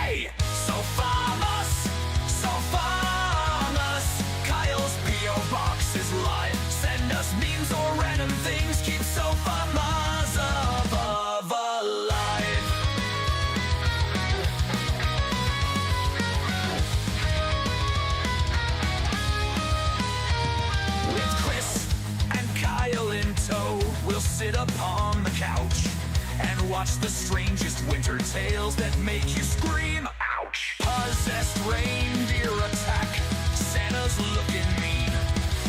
Hey, so famous, so famous. Kyle's P.O. box is live. Send us memes or random things. Keep so famous above alive. With Chris and Kyle in tow, we'll sit upon the couch and watch the strangest winter tales that make you scream, ouch! Possessed reindeer attack, Santa's looking mean.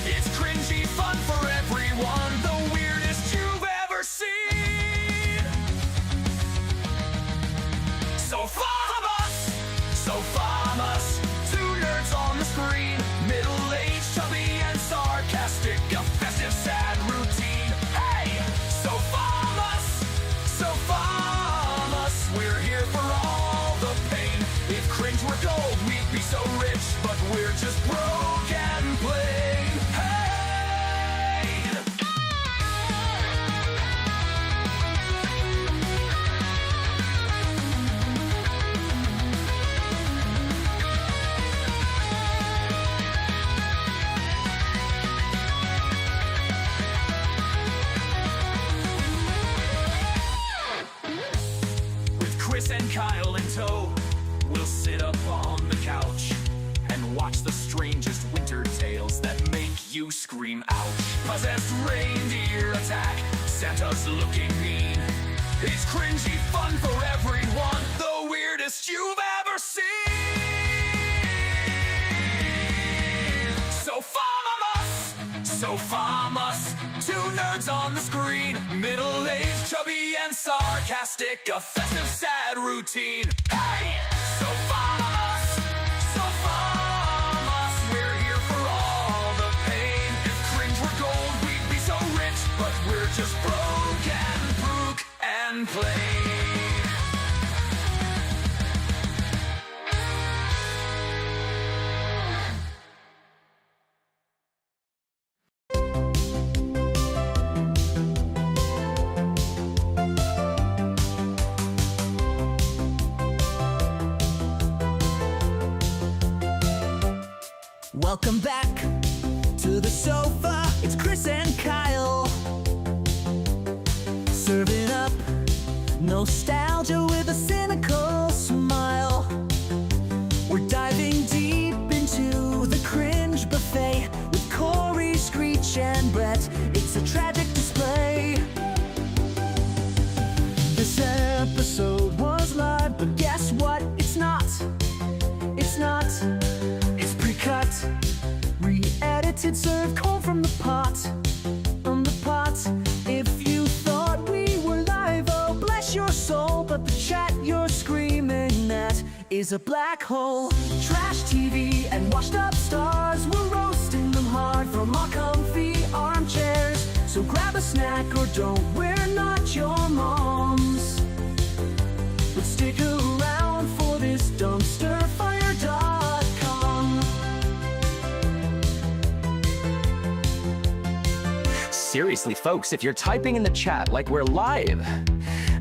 It's cringy fun for everyone, the weirdest you've ever seen. So famous, so famous. Two nerds on the screen, middle-aged, chubby and sarcastic, a festive, sad routine. Hey, so famous, so famous. We're here for all the pain. If cringe were gold, we'd be so rich, but we're just broke and plain. Hey! With Chris and Kyle in tow, we'll sit up on the couch and watch the strangest winter tales that make you scream ouch. Possessed reindeer attack, Santa's looking mean. It's cringy fun for everyone, the weirdest you've ever seen. So famous, so famous. Two nerds on the screen, middle-aged, chubby and sarcastic, a festive, sad routine. Hey, so famous, so famous. We're here for all the pain. If cringe were gold, we'd be so rich, but we're just broke and plain. Welcome back to the sofa. It's Chris and Kyle serving up nostalgia with a cynical smile. We're diving deep into the cringe buffet with Corey, Screech, and Brett. It's a tragic display. This episode was live, but guess what? It's not. It's not. It's pre-cut, re-edited, served cold from the pot. On the pot. If you thought we were live, oh bless your soul, but the chat you're screaming at is a black hole. Trash TV and washed up stars, we're roasting them hard from our comfy armchairs. So grab a snack or don't, we're not your moms. But stick around for this dumpsterfire.com. Seriously, folks, if you're typing in the chat like we're live,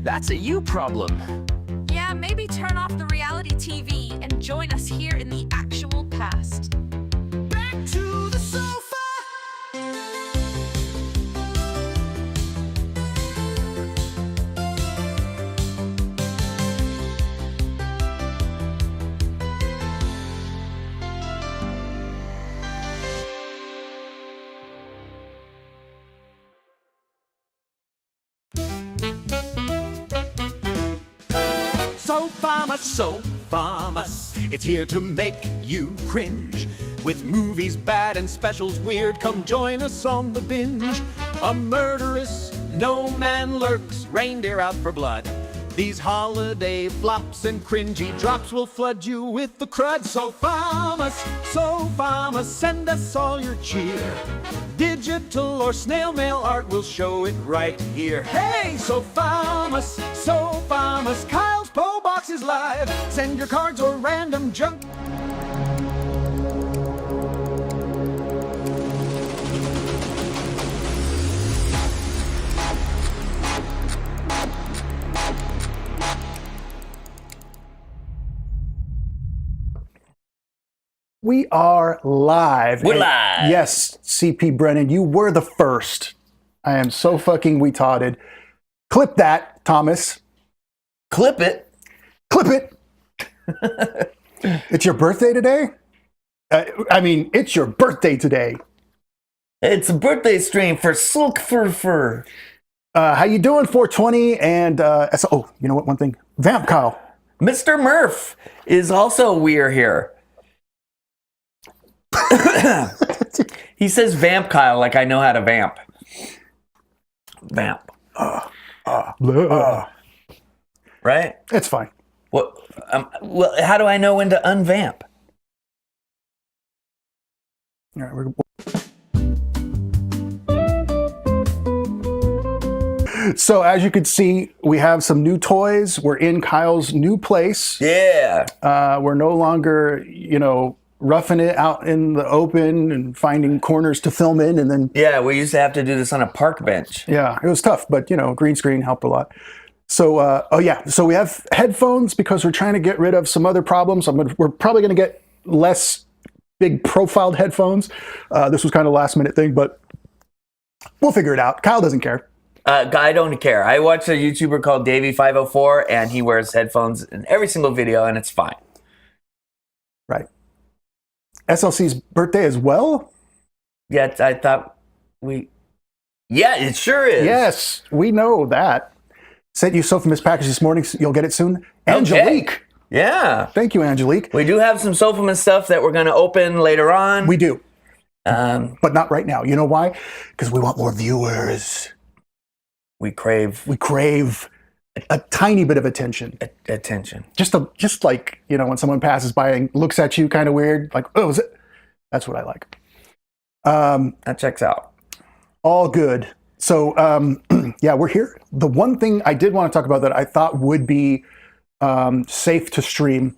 that's a you problem. Yeah, maybe turn off the reality TV and join us here in the actual past. Back to the sofa. So famous, it's here to make you cringe. With movies bad and specials weird, come join us on the binge. A murderous no man lurks, reindeer out for blood. These holiday flops and cringy drops will flood you with the crud. So famous, send us all your cheer. Digital or snail mail art, will show it right here. Hey, so famous, Kyle's Po Box is live. Send your cards or random junk. We are live. We're And live. Yes, CP Brennan, you were the first. I am so fucking retarded. Clip that, Thomas. Clip it. Clip it. It's your birthday today? It's your birthday today. It's a birthday stream for Silk Fur. How you doing, 420? And, oh, you know what, one thing? Vamp Kyle. Mr. Murph is also we're here. He says vamp Kyle like I know how to vamp. Vamp. Right? It's fine. What? Well, how do I know when to unvamp? All right, we're... So as you can see, we have some new toys. We're in Kyle's new place. Yeah. We're no longer, roughing it out in the open and finding corners to film in, and then Yeah, we used to have to do this on a park bench. yeah, it was tough, but green screen helped a lot. So so we have headphones because we're trying to get rid of some other problems. We're probably going to get less big profiled headphones. This was kind of a last minute thing, but we'll figure it out. Kyle doesn't care. I don't care. I watch a YouTuber called Davey504, and he wears headphones in every single video, and it's fine. Right. SLC's birthday as well? Yeah, I thought Yeah, it sure is. Yes, we know that. Sent you Sofamus package this morning. So you'll get it soon. Angelique. Yeah. Thank you, Angelique. We do have some Sofamus stuff that we're going to open later on. We do. But not right now. You know why? Because we want more viewers. We crave We crave a tiny bit of attention. attention. Just like, when someone passes by and looks at you kind of weird, like, oh, is it? That's what I like. That checks out. All good. So, yeah, we're here. The one thing I did want to talk about that I thought would be safe to stream,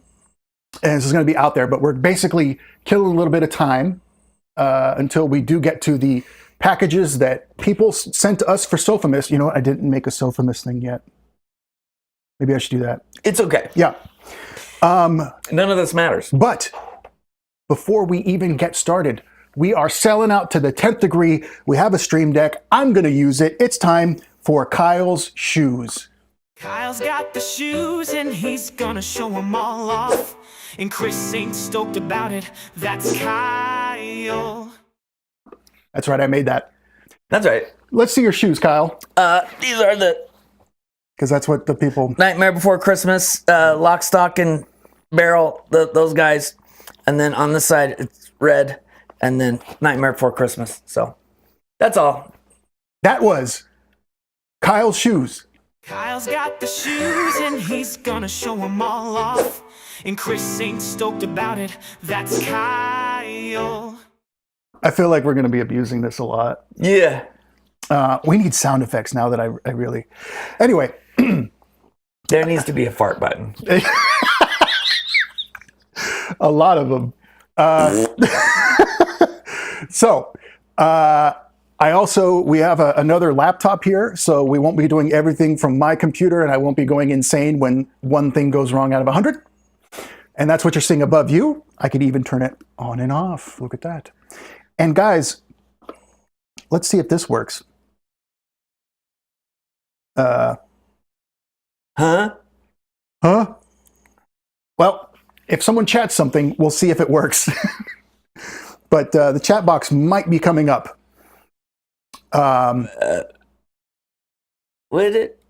and this is going to be out there, but we're basically killing a little bit of time until we do get to the packages that people sent to us for Sofamus. You know what? I didn't make a Sofamus thing yet. Maybe I should do that. It's okay. Yeah. None of this matters. But before we even get started, we are selling out to the 10th degree. We have a stream deck. I'm going to use it. It's time for Kyle's shoes. Kyle's got the shoes and he's gonna show them all off. And Chris ain't stoked about it. That's Kyle. That's right. I made that. That's right. Let's see your shoes, Kyle. These are the Because that's what the people... Nightmare Before Christmas, Lock, Stock, and Barrel, those guys. And then on this side, it's red. And then Nightmare Before Christmas. So that's all. That was Kyle's shoes. Kyle's got the shoes and he's gonna show them all off. And Chris ain't stoked about it. That's Kyle. I feel like we're going to be abusing this a lot. Yeah. We need sound effects now that I really... Anyway. There needs to be a fart button. A lot of them. We have another laptop here, so we won't be doing everything from my computer, and I won't be going insane when one thing goes wrong out of 100. And that's what you're seeing above you. I could even turn it on and off. Look at that. And guys, let's see if this works. Huh? Huh? Well, if someone chats something, we'll see if it works. But the chat box might be coming up. Will it?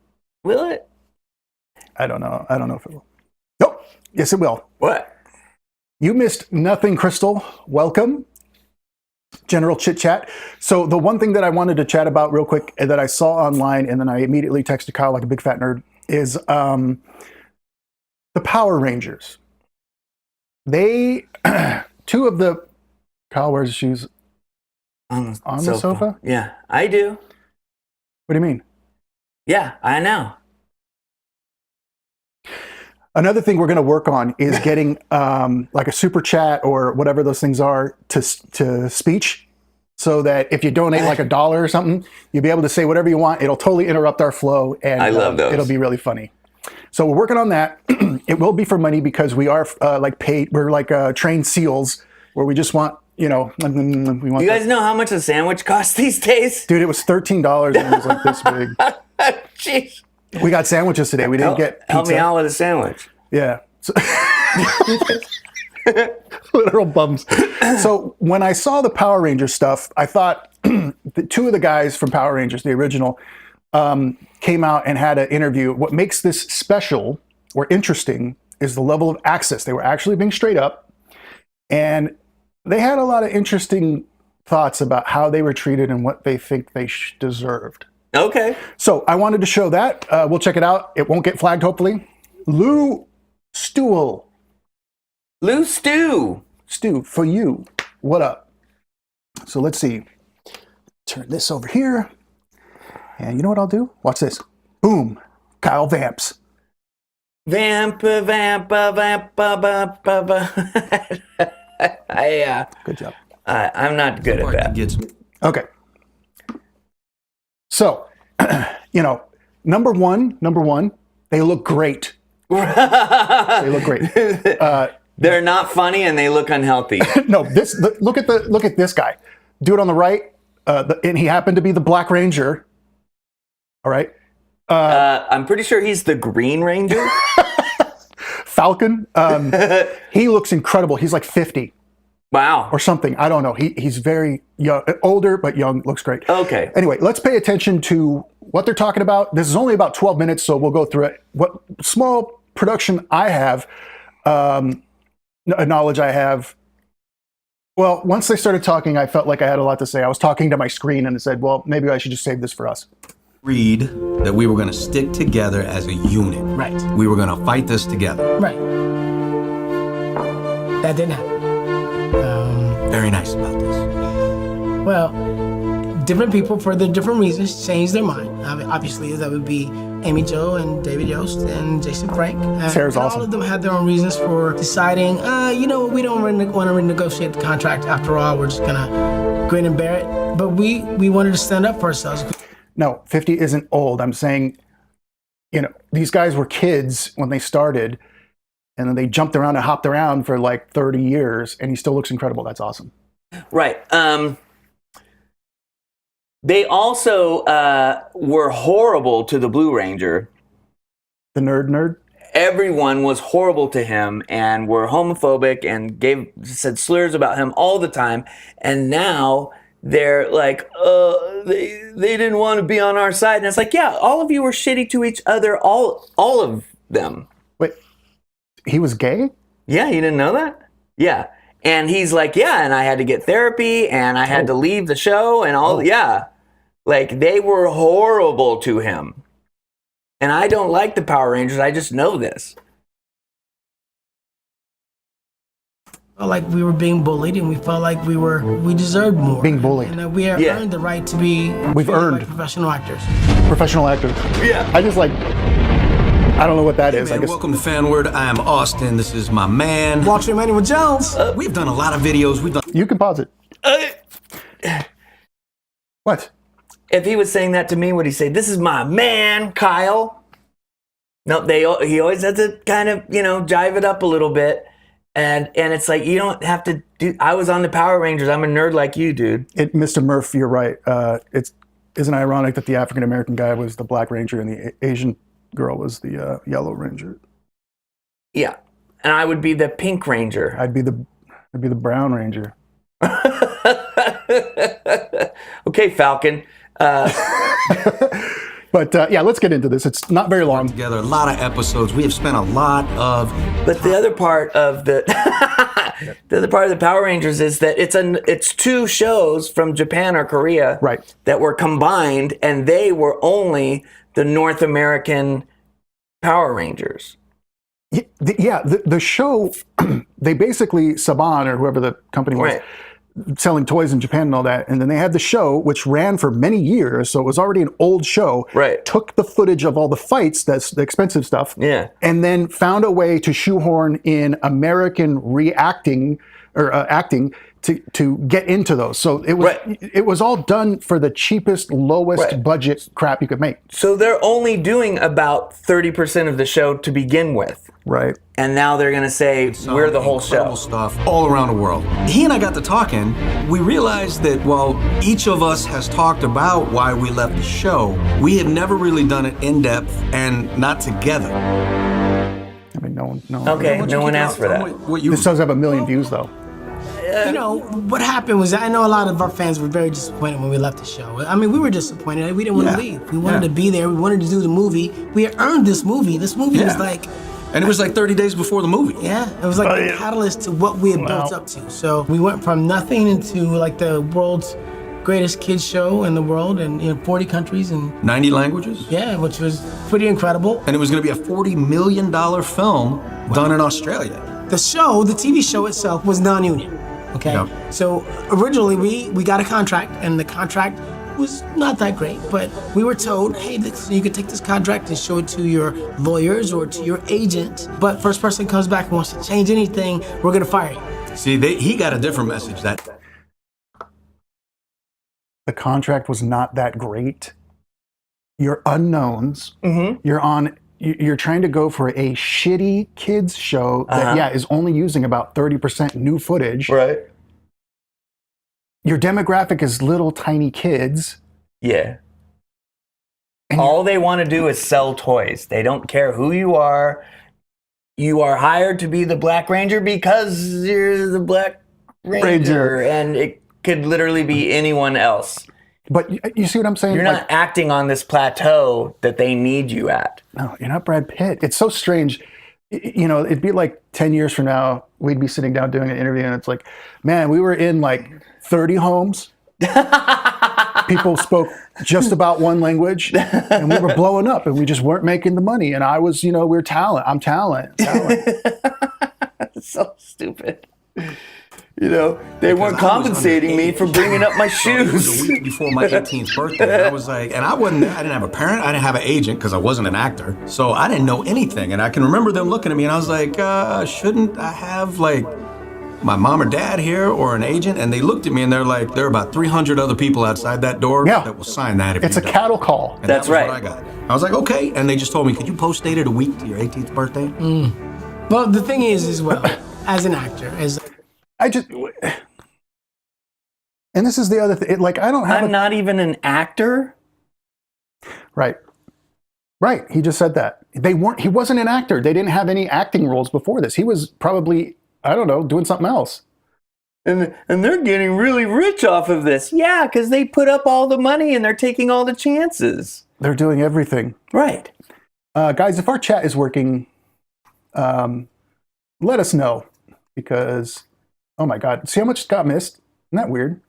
I don't know. I don't know if it will. Nope. Yes, it will. What? You missed nothing, Crystal. Welcome. General chit chat. So the one thing that I wanted to chat about real quick that I saw online, and then I immediately texted Kyle like a big fat nerd, is the Power Rangers. They, two of the... Kyle wears shoes On the sofa? Yeah, I do. What do you mean? Yeah, I know. Another thing we're going to work on is getting like a super chat or whatever those things are to speech, so that if you donate like $1 or something, you'll be able to say whatever you want. It'll totally interrupt our flow, and I love those. It'll be really funny. So we're working on that. It will be for money because we are like paid. We're like trained SEALs, where we just want, we want. You guys know how much a sandwich costs these days? Dude, it was $13 and it was like this big. Jeez. We got sandwiches today. We didn't get pizza. Help me out with a sandwich. Yeah. So, literal bums. So when I saw the Power Rangers stuff, I thought the two of the guys from Power Rangers, the original, came out and had an interview. What makes this special or interesting is the level of access. They were actually being straight up, and they had a lot of interesting thoughts about how they were treated and what they think they deserved. Okay. So I wanted to show that. We'll check it out. It won't get flagged, hopefully. Lou Stewell. Lou Stew. Stu, for you. What up? So let's see. Turn this over here. And you know what I'll do? Watch this. Boom. Kyle vamps. Vamp. Good job. I'm not good at that. Gets me. Okay. So, number one, they look great. They look great. They're not funny and they look unhealthy. No, look at this guy. Dude on the right, and he happened to be the Black Ranger. All right. I'm pretty sure he's the Green Ranger. Falcon. He looks incredible. He's like 50 Wow. or something. I don't know. He's very young, older but young. Looks great. Okay. Anyway, let's pay attention to what they're talking about. This is only about 12 minutes, so we'll go through it. What small production I have, knowledge I have. Well, once they started talking, I felt like I had a lot to say. I was talking to my screen and it said, well, maybe I should just save this for us. Agreed that we were going to stick together as a unit. Right. We were going to fight this together. Right. That didn't happen. Very nice about this. Well, different people, for their different reasons, changed their mind. Obviously, that would be Amy Jo and David Yost and Jason Frank. Sarah's and awesome. All of them had their own reasons for deciding, we don't want to renegotiate the contract. After all, we're just going to grin and bear it. But we wanted to stand up for ourselves. No, 50 isn't old. I'm saying, these guys were kids when they started, and then they jumped around and hopped around for like 30 years, and he still looks incredible. That's awesome. Right. They also were horrible to the Blue Ranger. The nerd? Everyone was horrible to him and were homophobic and said slurs about him all the time. And now they're like, they didn't want to be on our side. And it's like, yeah, all of you were shitty to each other, all of them. Wait, he was gay? Yeah, you didn't know that? Yeah. And he's like, yeah, and I had to get therapy and I had to leave the show and all, yeah. Like, they were horrible to him. And I don't like the Power Rangers, I just know this. Felt like we were being bullied, and we felt like we deserved more. Being bullied. And we have earned the right to be treated earned. like professional actors. Professional actors. Yeah. I don't know what that is. Man, I guess. welcome to Fan Word. I am Austin. This is my man. Walter Emmanuel Jones. We've done a lot of videos. We've done. You can pause it. What? If he was saying that to me, would he say, "This is my man, Kyle"? No, he always has to kind of, jive it up a little bit. And it's like, you don't have to do. I was on the Power Rangers. I'm a nerd like you, dude. Mr. Murph, you're right. Isn't it ironic that the African American guy was the Black Ranger and the Asian girl was the Yellow Ranger? Yeah, and I would be the Pink Ranger. I'd be the Brown Ranger. Okay, Falcon. But yeah, let's get into this. It's not very long. Together, a lot of episodes. We have spent a lot of. But the other part of the Power Rangers is that it's two shows from Japan or Korea, Right. that were combined, and they were only the North American Power Rangers. Yeah, the show, they basically, Saban or whoever the company was, Right. selling toys in Japan and all that, and then they had the show, which ran for many years, so it was already an old show. Right. Took the footage of all the fights, that's the expensive stuff, Yeah. and then found a way to shoehorn in American reacting or acting to get into those. So it was all done for the cheapest, lowest budget crap you could make. So they're only doing about 30% of the show to begin with. Right. And now they're going to say, we're the whole show. Stuff all around the world. He and I got to talking. We realized that while each of us has talked about why we left the show, we have never really done it in depth and not together. I mean, no one. Okay, no one asked for that. This does have 1 million views, though. You know, what happened was, I know a lot of our fans were very disappointed when we left the show. I mean, we were disappointed. We didn't want to leave. We wanted to be there. We wanted to do the movie. We had earned this movie. This movie was like... And it was like 30 days before the movie. Yeah, it was like the catalyst to what we had built up to. So we went from nothing into like the world's greatest kids show in the world in 40 countries and 90 languages. Yeah, which was pretty incredible. And it was going to be a $40 million film done in Australia. The show, the TV show itself, was non-union. Okay, so originally we got a contract, and the contract was not that great, but we were told, hey, you could take this contract and show it to your lawyers or to your agent, but first person comes back and wants to change anything, we're gonna fire you. See, he got a different message. That the contract was not that great. You're unknowns. You're trying to go for a shitty kids show that is only using about 30% new footage. Right. Your demographic is little tiny kids. Yeah. And all they want to do is sell toys. They don't care who you are. You are hired to be the Black Ranger because you're the Black Ranger. And it could literally be anyone else. But you see what I'm saying? You're not acting on this plateau that they need you at. No, you're not Brad Pitt. It's so strange. You know, it'd be like 10 years from now, we'd be sitting down doing an interview and it's like, man, we were in like 30 homes. People spoke just about one language and we were blowing up and we just weren't making the money. And I was, we're talent. I'm talent. That's so stupid. They weren't compensating me for bringing up my shoes. It was a week before my 18th birthday. And I was like, and I didn't have a parent, I didn't have an agent because I wasn't an actor. So I didn't know anything. And I can remember them looking at me and I was like, shouldn't I have like my mom or dad here or an agent? And they looked at me and they're like, there are about 300 other people outside that door that will sign that if it's a cattle call. And that's right. What I got. I was like, okay. And they just told me, could you post date it a week to your 18th birthday? Well, the thing is as well, as an actor, and this is the other thing, like I'm not even an actor. Right. He just said that. He wasn't an actor. They didn't have any acting roles before this. He was probably, I don't know, doing something else. And they're getting really rich off of this. Yeah, because they put up all the money and they're taking all the chances. They're doing everything. Right. Guys, if our chat is working, let us know because, oh my God, see how much got missed? Isn't that weird?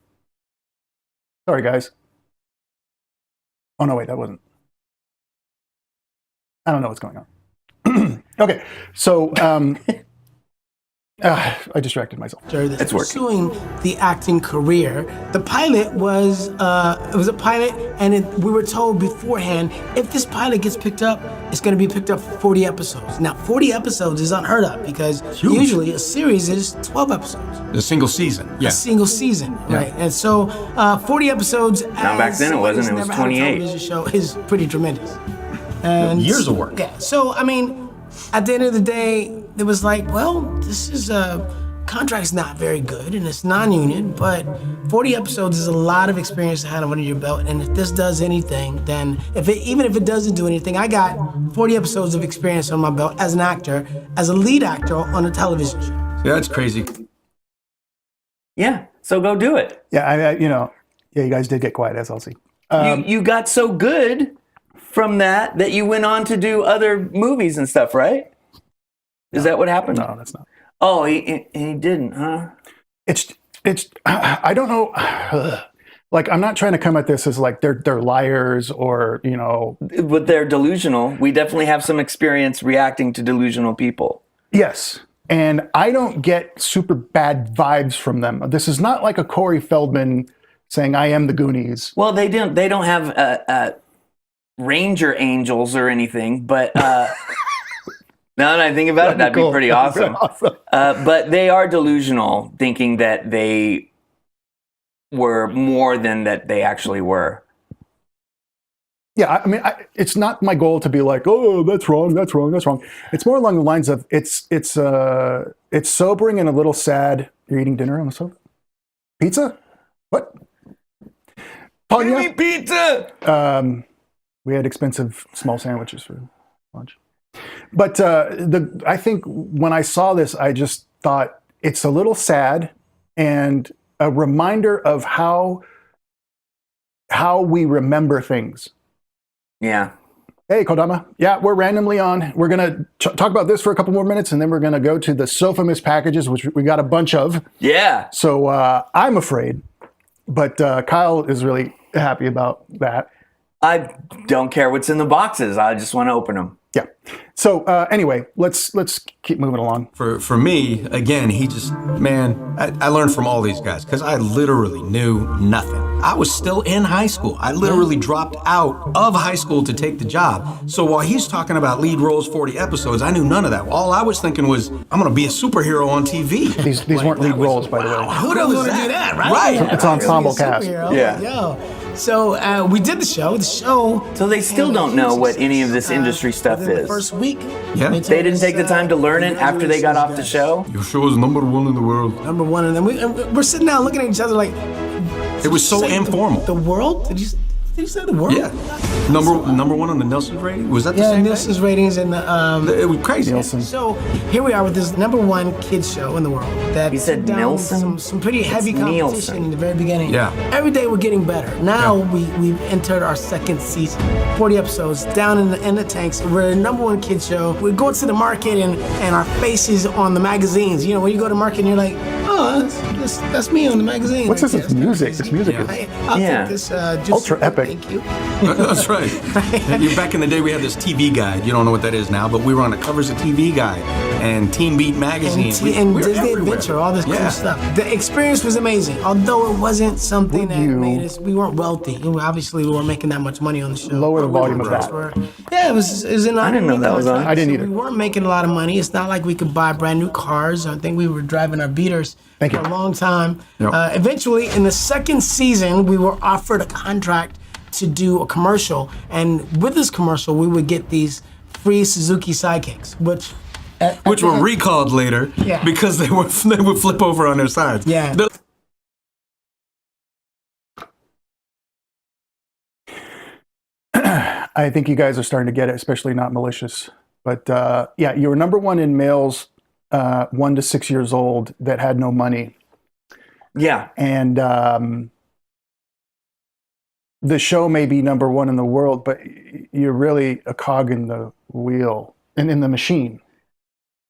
Sorry, guys. Oh, no, wait, that wasn't. I don't know what's going on. Okay, so I distracted myself. That's pursuing the acting career. The pilot was it was a pilot, and we were told beforehand if this pilot gets picked up, it's going to be picked up for 40 episodes. Now, 40 episodes is unheard of because usually a series is 12 episodes. A single season. Yeah. A single season, right? And so 40 episodes. Now back then it wasn't. It was 28. Television show is pretty tremendous. And years of work. Yeah. So I mean, at the end of the day, it was like, well, this is contract's not very good and it's non-union, but 40 episodes is a lot of experience to have under your belt. And if this does anything, then even if it doesn't do anything, I got 40 episodes of experience on my belt as an actor, as a lead actor on a television show. Yeah, that's crazy. Yeah, so go do it. Yeah, you guys did get quiet, as I'll see. You got so good from that you went on to do other movies and stuff, right? Is that what happened? No, that's not. Oh, he didn't, huh? It's I don't know. Like, I'm not trying to come at this as like they're liars or, But they're delusional. We definitely have some experience reacting to delusional people. Yes. And I don't get super bad vibes from them. This is not like a Corey Feldman saying, I am the Goonies. Well, they don't have Ranger angels or anything, but Now that I think about it, that'd be cool. pretty That'd be awesome. awesome. But they are delusional, thinking that they were more than that they actually were. Yeah, I mean, it's not my goal to be like, oh, that's wrong, that's wrong, that's wrong. It's more along the lines of it's sobering and a little sad. You're eating dinner on the sofa? Pizza? What? Give me pizza! We had expensive small sandwiches for lunch. But I think when I saw this, I just thought it's a little sad and a reminder of how we remember things. Yeah. Hey, Kodama. Yeah, we're randomly on. We're going to talk about this for a couple more minutes, and then we're going to go to the Sofamous packages, which we got a bunch of. Yeah. So I'm afraid, but Kyle is really happy about that. I don't care what's in the boxes. I just want to open them. Yeah. So anyway, let's keep moving along. For me, again, I learned from all these guys because I literally knew nothing. I was still in high school. I literally dropped out of high school to take the job. So while he's talking about lead roles, 40 episodes, I knew none of that. All I was thinking was, I'm going to be a superhero on TV. These weren't lead roles, by the way. Who doesn't want to do that, right? Right. It's ensemble cast. Yeah. Yo. So we did the show. So they still don't know what any of this industry stuff within the is. first week. Yeah. They didn't take the time to learn it after they got off the show. Your show is #1 in the world. Number one, and then we're sitting down looking at each other like. It was so Say informal. The world? Did you say the world? Yeah. Number one on the Nielsen rating? Was that the Yeah, same Nielsen's ratings and the. It was crazy. Nielsen. So here we are with this #1 kids show in the world. That You said sit down Nielsen? some pretty heavy competition Nielsen. in the very beginning. Yeah. Every day we're getting better. Now we've entered our second season. 40 episodes down in the tanks. We're a #1 kids show. We go to the market and our faces on the magazines. You know, when you go to market and you're like, oh, that's me on the magazine. What's Like, this? It's music. This music is I'll Yeah. take this. Ultra epic. Thank you. That's right. Back in the day, we had this TV Guide. You don't know what that is now, but we were on the covers of TV Guide and Teen Beat magazine. And we were Disney everywhere. Adventure, all this cool Yeah. stuff. The experience was amazing, although it wasn't something Would that you- made us. We weren't wealthy. Obviously, we weren't making that much money on the show. Lower the volume of that. Yeah, it was an. I didn't know that was on. I didn't either. We weren't making a lot of money. It's not like we could buy brand new cars. I think we were driving our beaters Thank for you. a long time. Yep. Eventually, in the second season, we were offered a contract to do a commercial, and with this commercial, we would get these free Suzuki sidekicks, which Were recalled later Yeah. because they would flip over on their sides. Yeah. I think you guys are starting to get it, especially not malicious. But yeah, you were #1 in males 1 to 6 years old that had no money. Yeah. And the show may be #1 in the world, but you're really a cog in the wheel and in the machine.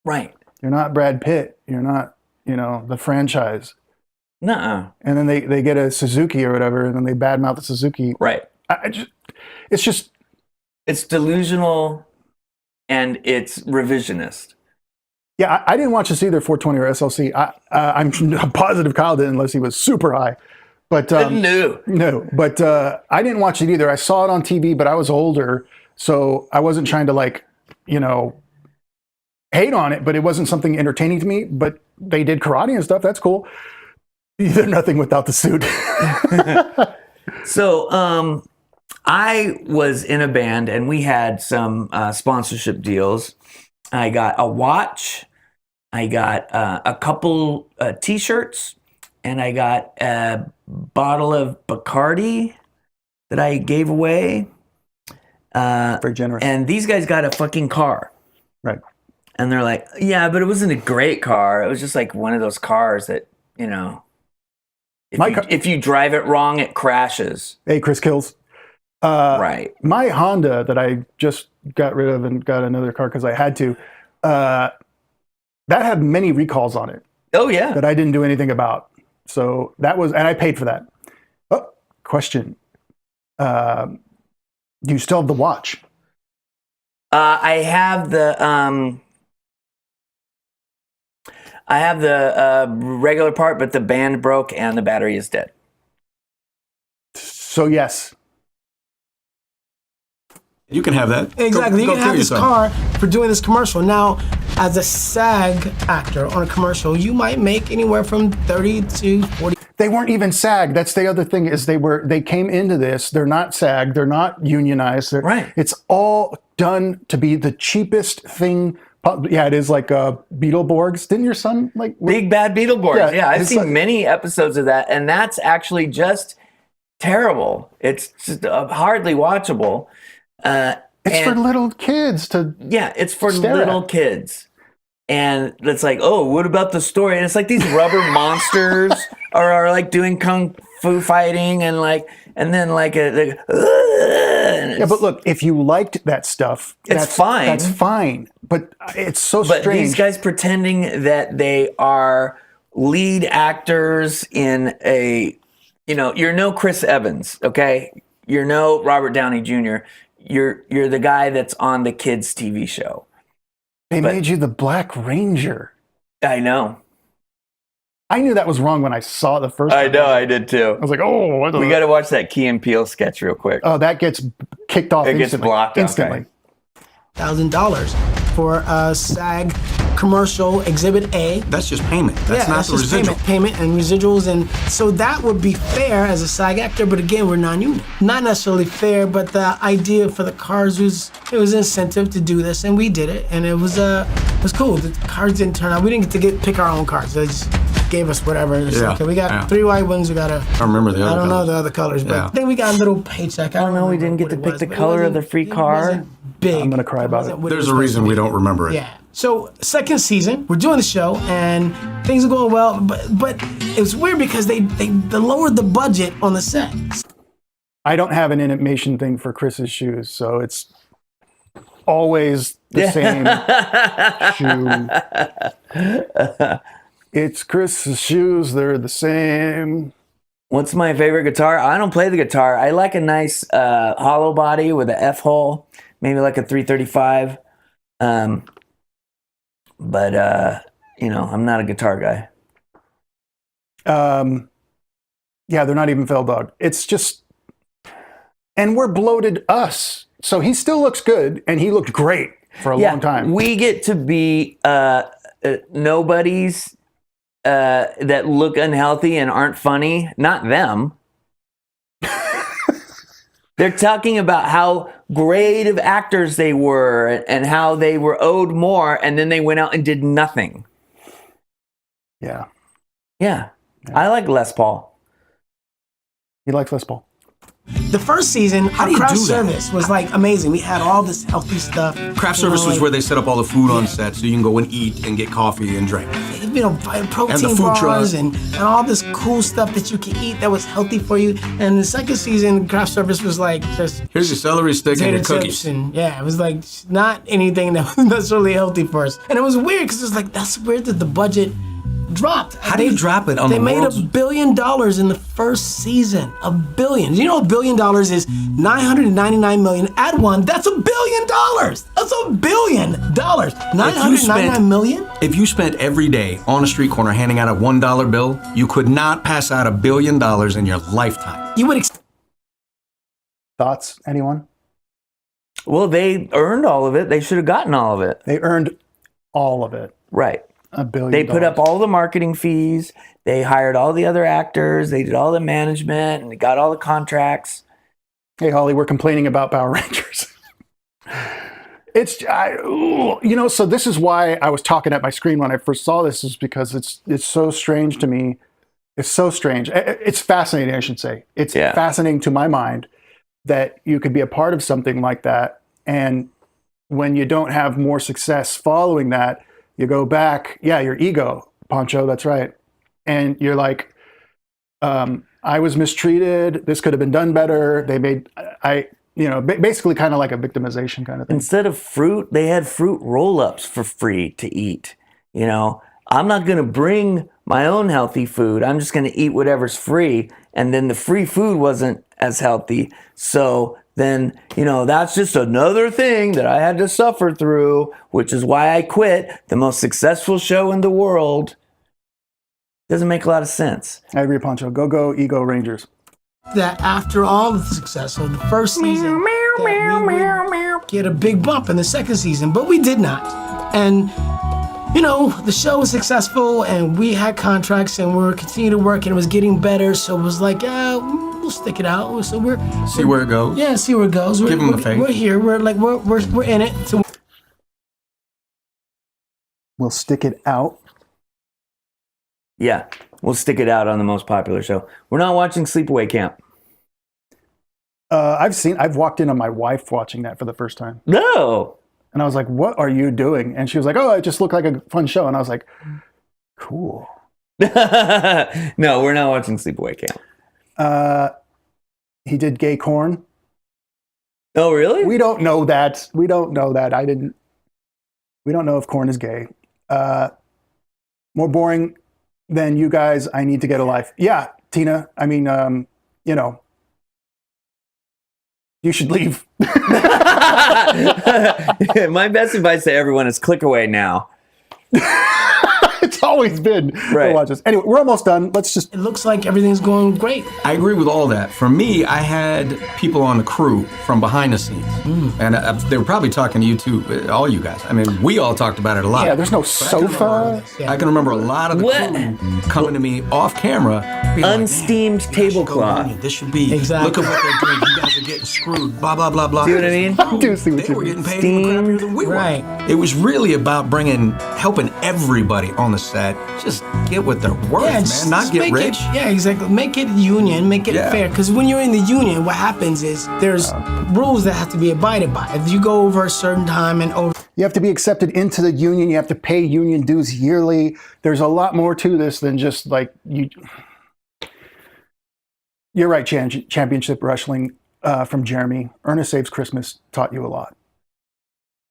Right. You're not Brad Pitt. You're not, the franchise. Nuh-uh. And then they get a Suzuki or whatever, and then they badmouth the Suzuki. Right. It's just, It's delusional and it's revisionist. yeah, I didn't watch this either, 420 or SLC. I'm positive Kyle didn't unless he was super high. But no, but I didn't watch it either. I saw it on TV, but I was older, so I wasn't trying to hate on it, but it wasn't something entertaining to me. But they did karate and stuff. That's cool. They're nothing without the suit. So I was in a band and we had some sponsorship deals. I got a watch, I got a couple t-shirts, and I got a bottle of Bacardi that I gave away. Very generous. And these guys got a fucking car. Right. And they're like, yeah, but it wasn't a great car. It was just like one of those cars that, if you drive it wrong, it crashes. Hey, Chris Kills. Right. My Honda that I just got rid of and got another car because I had to, that had many recalls on it Oh, yeah. that I didn't do anything about. So that was, and I paid for that. Oh, question. Do you still have the watch? I have the regular part, but the band broke and the battery is dead. So yes. You can have that. Exactly. Go You can have kill this yourself. car for doing this commercial. Now, as a SAG actor on a commercial, you might make anywhere from 30 to 40. They weren't even SAG. That's the other thing is they came into this. They're not SAG. They're not unionized. Right. It's all done to be the cheapest thing. Yeah, it is like Beetleborgs. Didn't your son like Big Bad Beetleborgs. Yeah, I've his seen son- many episodes of that, and that's actually just terrible. It's just hardly watchable. It's for little kids to. Yeah, it's for stare little at. kids. And it's like, oh, what about the story? And it's like these rubber monsters are like doing kung fu fighting and then Yeah, but look, if you liked that stuff, It's fine. That's fine. But it's so but strange. these guys pretending that they are lead actors in a, you're no Chris Evans, okay? You're no Robert Downey Jr. You're the guy that's on the kids' TV show. They made you the Black Ranger. I know. I knew that was wrong when I saw the first. I know. I did too. I was like, oh, what the- We got to watch that Key and Peele sketch real quick. Oh, that gets kicked off It gets instantly. blocked, okay. instantly. $1,000 for a SAG commercial exhibit A. That's just payment. That's not the just residual. payment and residuals, and so that would be fair as a SAG actor. But again, we're non-union, not necessarily fair. But the idea for the cars was incentive to do this, and we did it, and it was cool. The cars didn't turn out. We didn't get to pick our own cars. They just gave us whatever. It's Yeah, okay, we got yeah. 3 white ones. We got a. I remember the other I don't know colors. the other colors, but Yeah. I think we got a little paycheck. I don't know. we didn't get to what it pick was, the but it color of the wasn't- free it car. wasn't Big. I'm gonna cry about wasn't it. what There's was a supposed reason to we be. don't remember it. Yeah. So second season, we're doing the show and things are going well, but it's weird because they lowered the budget on the set. I don't have an animation thing for Chris's shoes, so it's always the same shoe. It's Chris's shoes. They're the same. What's my favorite guitar? I don't play the guitar. I like a nice hollow body with a F hole, maybe like a 335. But I'm not a guitar guy. Yeah, they're not even Feldog. It's just, and we're bloated us. So he still looks good, and he looked great for a long time. We get to be nobodies that look unhealthy and aren't funny. Not them. They're talking about how great of actors they were and how they were owed more, and then they went out and did nothing. Yeah, Yeah. I like Les Paul. he likes Les Paul. The first season, our do you craft do that? service was like amazing. We had all this healthy stuff. Craft you know, service was like, where they set up all the food on set so you can go and eat and get coffee and drink. Protein And the food bars truck. and all this cool stuff that you can eat that was healthy for you. And the second season, craft service was like just Here's your celery stick and potato your chips cookies. and it was like not anything that was necessarily healthy for us. And it was weird because it's like that's weird that the budget dropped. How do you drop it on They the made world's- $1 billion in the first season. $1 billion. You know, $1 billion is 999 million. Add one. That's $1 billion. That's $1 billion. 999 million. If you spent every day on a street corner handing out a $1 bill, you could not pass out $1 billion in your lifetime. You would. Thoughts? Anyone? Well, they earned all of it. They should have gotten all of it. They earned all of it. Right. $1 billion. They put up all the marketing fees. They hired all the other actors. They did all the management and they got all the contracts. Hey, Holly, we're complaining about Power Rangers. So this is why I was talking at my screen when I first saw this, is because it's so strange to me. It's so strange. It's fascinating, I should say. It's fascinating to my mind that you could be a part of something like that. And when you don't have more success following that, you go back, your ego, Pancho, that's right. And you're like, I was mistreated. This could have been done better. They made, basically kind of like a victimization kind of thing. Instead of fruit, they had fruit roll-ups for free to eat. I'm not going to bring my own healthy food. I'm just going to eat whatever's free. And then the free food wasn't as healthy. So then, that's just another thing that I had to suffer through, which is why I quit the most successful show in the world. Doesn't make a lot of sense. I agree, Pancho. Go, Ego Rangers. that after all of the success of the first season, that we would get a big bump in the second season, but we did not. And you know, the show was successful, and we had contracts, and we were continuing to work, and it was getting better. So it was like, we'll stick it out. So See where it goes. Yeah, see where it goes. Give them a fake. We're here. We're in it. So We'll stick it out. Yeah, we'll stick it out on the most popular show. We're not watching Sleepaway Camp. I've walked in on my wife watching that for the first time. No. And I was like, what are you doing? And she was like, oh, it just looked like a fun show. And I was like, cool. No, we're not watching Sleepaway Camp. He did gay corn. Oh, really? We don't know that. We don't know if corn is gay. More boring than you guys. I need to get a life. Yeah, Tina. I mean, you know, you should leave. My best advice to everyone is click away now. It's always been. Right. Watch this. Anyway, we're almost done. Let's just. it looks like everything's going great. I agree with all that. For me, I had people on the crew from behind the scenes, and they were probably talking to you too, all you guys. I mean, we all talked about it a lot. Yeah, there's no sofa. I can remember a lot of the What? crew coming to me off camera, being like, Unsteamed "Man, you guys should go tablecloth." union. This should be. Exactly. Look at what they're doing. You guys are getting screwed. Blah blah blah blah. See what I mean? I do see what They you were mean. getting paid even crappier than we were. Right. It was really about helping everybody on the set just get what they're worth, man. just Not get make rich. Yeah, exactly. Make it union, make it Yeah. fair. Because when you're in the union, what happens is there's rules that have to be abided by. If you go over a certain time and over. You have to be accepted into the union. You have to pay union dues yearly. There's a lot more to this than just like you. You're right, Championship Wrestling from Jeremy. Ernest Saves Christmas taught you a lot.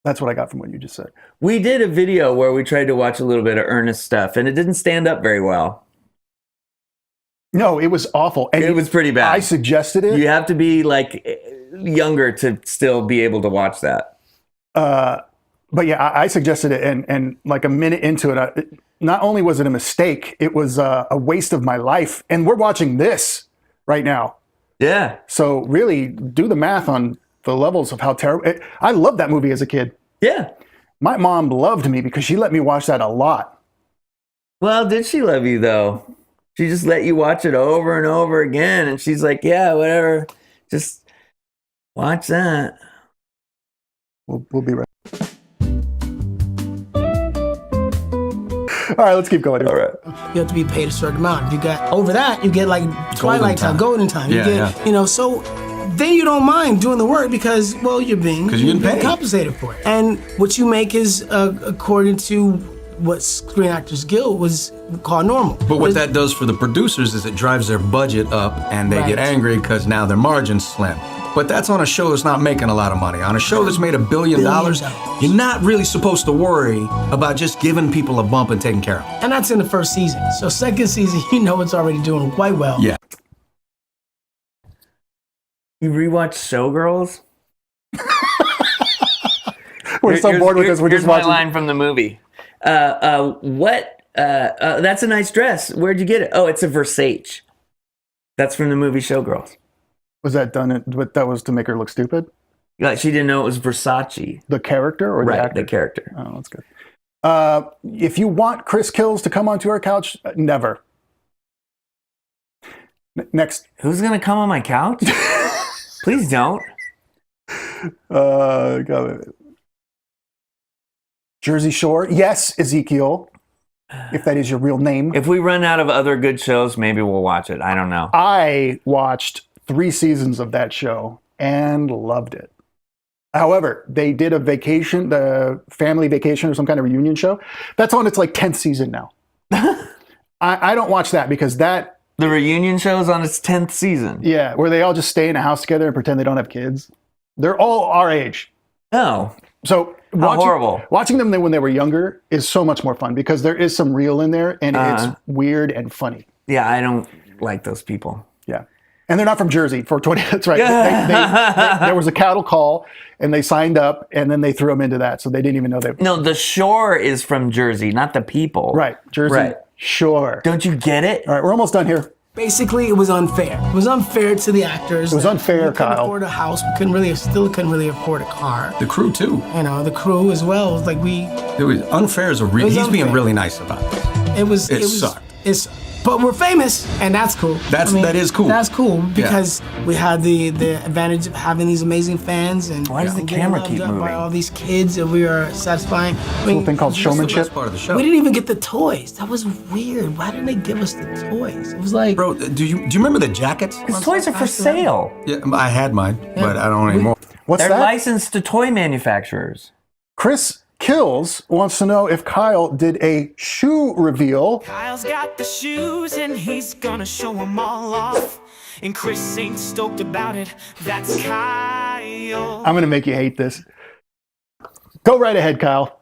That's what I got from what you just said. We did a video where we tried to watch a little bit of Ernest stuff, and it didn't stand up very well. No, it was awful. And It was pretty bad. I suggested it. You have to be like younger to still be able to watch that. But yeah, I suggested it, and like a minute into it, not only was it a mistake, it was a waste of my life. And we're watching this right now. Yeah. So really do the math on the levels of how terrible. I loved that movie as a kid. Yeah. My mom loved me because she let me watch that a lot. Well, did she love you though? She just let you watch it over and over again, and she's like, "Yeah, whatever, just watch that." We'll be right. All right, let's keep going. All right. You have to be paid a certain amount. If you got over that, you get like twilight time, time. golden time. You Yeah, get, yeah. you know, so then you don't mind doing the work because, well, you're being paid. compensated for it. And what you make is according to what Screen Actors Guild was called normal. But what that does for the producers is it drives their budget up, and they get Right. angry because now their margin's slim. But that's on a show that's not making a lot of money. On a show that's made $1 billion, you're not really supposed to worry about just giving people a bump and taking care of them. And that's in the first season. So second season, you know it's already doing quite well. Yeah. You rewatch Showgirls? We're so bored with this. We're here's just my watching. line from the movie. That's a nice dress. Where'd you get it? Oh, it's a Versace. That's from the movie Showgirls. Was that done? That was to make her look stupid? Like she didn't know it was Versace. The character or the Right, actor? the character. Oh, that's good. If you want Chris Kills to come onto our couch, never. Next. Who's gonna come on my couch? Please don't. Got it. Jersey Shore. Yes, Ezekiel. If that is your real name. If we run out of other good shows, maybe we'll watch it. I don't know. I watched 3 seasons of that show and loved it. However, they did a vacation, the family vacation or some kind of reunion show. That's on its like 10th season now. I don't watch that because that, The reunion show is on its 10th season. yeah, where they all just stay in a house together and pretend they don't have kids. They're all our age. Oh, So horrible. watching them when they were younger is so much more fun because there is some real in there and it's weird and funny. yeah, I don't like those people. Yeah. And they're not from Jersey for 20. That's right. There was a cattle call and they signed up and then they threw them into that. So they didn't even know they. No, the shore is from Jersey, not the people. Right. Jersey Right. Shore. Don't you get it? All right. We're almost done here. Basically, it was unfair. It was unfair to the actors. It was unfair, we couldn't Kyle. afford a house. We still couldn't really afford a car. The crew too. You know, the crew as well. It was like It was unfair as a was he's being unfair. really nice about it. it was. It sucked. But we're famous, and that's cool. That is cool. That's cool because we had the advantage of having these amazing fans, and Why does the getting camera loved keep up by moving? all these kids, and we were satisfying. I mean, Little thing called That's the showmanship. best part of the show. we didn't even get the toys. That was weird. Why didn't they give us the toys? It was like, Bro, do you remember the jackets? His toys are for sale. Yeah, I had mine, but I don't anymore. What's They're that? licensed to toy manufacturers. Chris Kills wants to know if Kyle did a shoe reveal. Kyle's got the shoes and he's gonna show them all off. And Chris ain't stoked about it. That's Kyle. I'm going to make you hate this. Go right ahead, Kyle.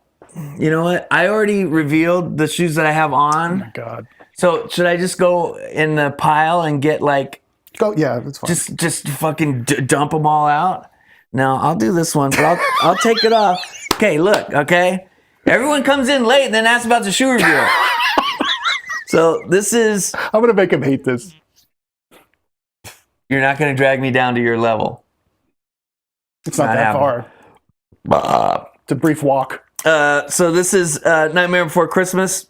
You know what? I already revealed the shoes that I have on. God. So should I just go in the pile and get like Go. Yeah, that's fine. just fucking dump them all out? No, I'll do this one, but I'll take it off. Okay, look. Okay, everyone comes in late and then asks about the shoe reveal. So this is. I'm going to make him hate this. You're not going to drag me down to your level. It's not Not that happening. far. It's a brief walk. So this is Nightmare Before Christmas,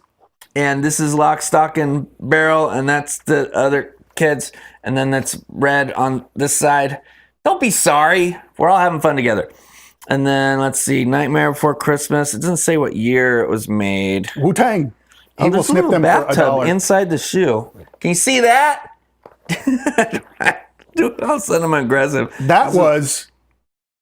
and this is Lock, Stock, and Barrel, and that's the other kids, and then that's Red on this side. Don't be sorry. We're all having fun together. And then let's see, Nightmare Before Christmas. It doesn't say what year it was made. Wu-Tang. He will there's a snip little them for bathtub $1. inside the shoe. Can you see that? Dude, all of a sudden I'm aggressive. That was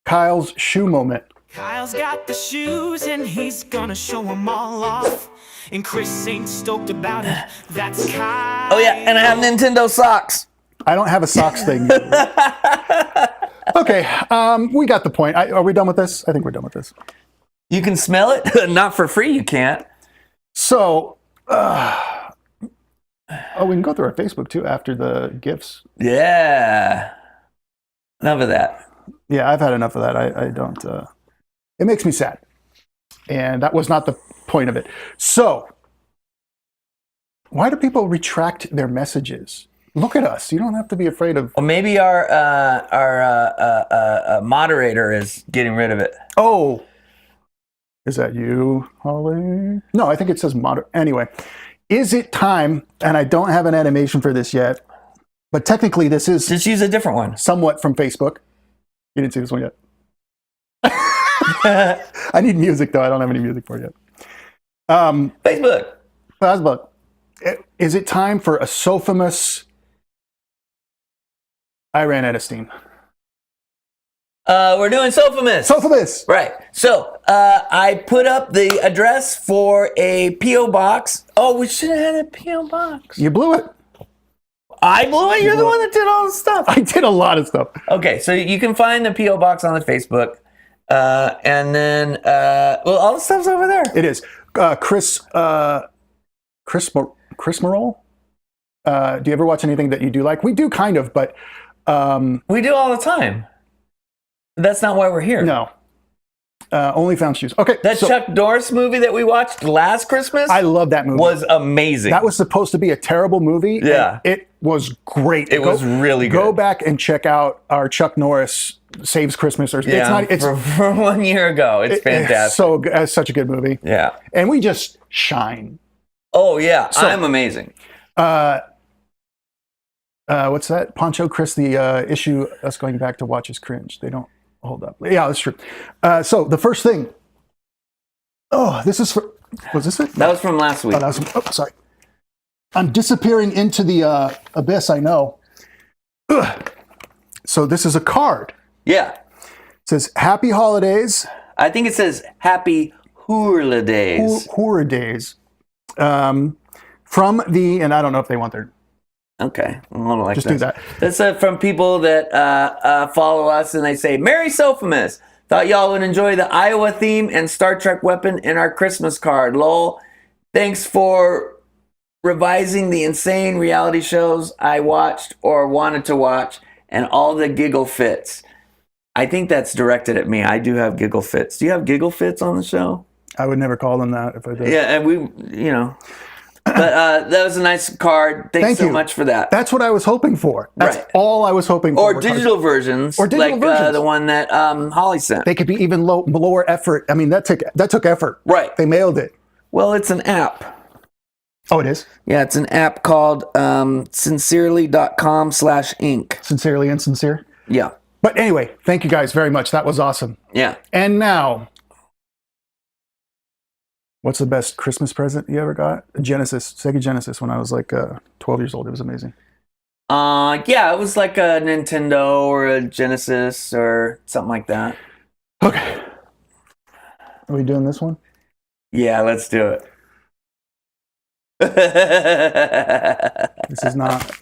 Kyle's shoe moment. Kyle's got the shoes and he's gonna show them all off. And Chris ain't stoked about it. That's Kyle. Oh yeah, and I have Nintendo socks. I don't have a socks thing. Okay, we got the point. Are we done with this? I think we're done with this. You can smell it. Not for free, you can't. So, we can go through our Facebook too after the gifts. Yeah. Enough of that. Yeah, I've had enough of that. I don't. It makes me sad, and that was not the point of it. So, why do people retract their messages? Look at us. You don't have to be afraid of. Well, maybe our moderator is getting rid of it. Oh, is that you, Holly? No, I think it says moder. Anyway, is it time? And I don't have an animation for this yet, but technically this is Just use a different one. somewhat from Facebook. You didn't see this one yet. I need music though. I don't have any music for it yet. Facebook. Facebook. Is it time for a Sophimus? I ran out of steam. We're doing Sophimus. Sophimus. Right. So I put up the address for a P.O. box. Oh, we should have had a P.O. box. You blew it. I blew it? You're the one that did all the stuff. I did a lot of stuff. Okay, so you can find the P.O. box on the Facebook. And then, well, all the stuff's over there. It is. Chris Morrell? Do you ever watch anything that you do like? We do kind of, but We do all the time. That's not why we're here. no. Only found shoes. Okay. That so Chuck Norris movie that we watched last Christmas I love that movie. was amazing. That was supposed to be a terrible movie. and Yeah. it was great. It was really Go good. back and check out our Chuck Norris Saves Christmas. Or yeah, it's for 1 year ago. It's fantastic. so good. It's such a good movie. Yeah. And we just shine. Oh, yeah. So- I'm amazing. What's that? Poncho Chris, the issue us going back to watch is cringe. They don't hold up. Yeah, that's true. So the first thing. Oh, this is for. Was this it? That was from last week. Oh, that was. Oh, sorry. I'm disappearing into the abyss. I know. Ugh. So this is a card. Yeah. It says "Happy Holidays, I think it says Happy Holidays. Holidays." From the, and I don't know if they want their. Okay. I don't like Just this. do that. That's from people that follow us and they say, Merry Sophimus. Thought y'all would enjoy the Iowa theme and Star Trek weapon in our Christmas card. Lol. Thanks for revising the insane reality shows I watched or wanted to watch and all the giggle fits. I think that's directed at me. I do have giggle fits. Do you have giggle fits on the show? I would never call them that if I did. Yeah, and we, you know. But that was a nice card. Thanks Thank so you. much for that. That's what I was hoping for. That's Right. all I was hoping for. Or digital versions. Or digital like, versions. the one that Holly sent. They could be even lower effort. I mean, that took effort. Right. They mailed it. Well, it's an app. Oh, it is? Yeah, it's an app called sincerely.com/ink. Sincerely insincere. Yeah. But anyway, thank you guys very much. That was awesome. Yeah. And now, what's the best Christmas present you ever got? Sega Genesis, when I was like 12 years old. It was amazing. Yeah, it was like a Nintendo or a Genesis or something like that. Okay. Are we doing this one? Yeah, let's do it. This is not.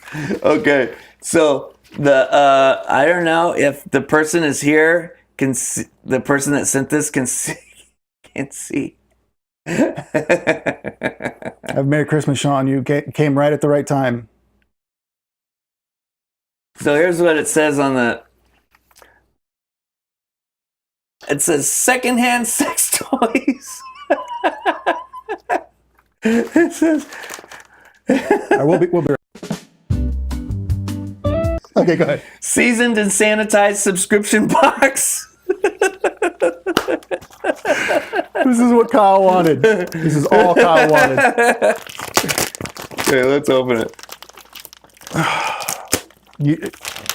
Okay, so the I don't know if the person is here can see, the person that sent this can see. Can see. Have Merry Christmas, Sean. You came right at the right time. So here's what it says on the. It says secondhand sex toys. It says. We'll be. Okay, go ahead. Seasoned and sanitized subscription box. This is what Kyle wanted. This is all Kyle wanted. Okay, let's open it. You,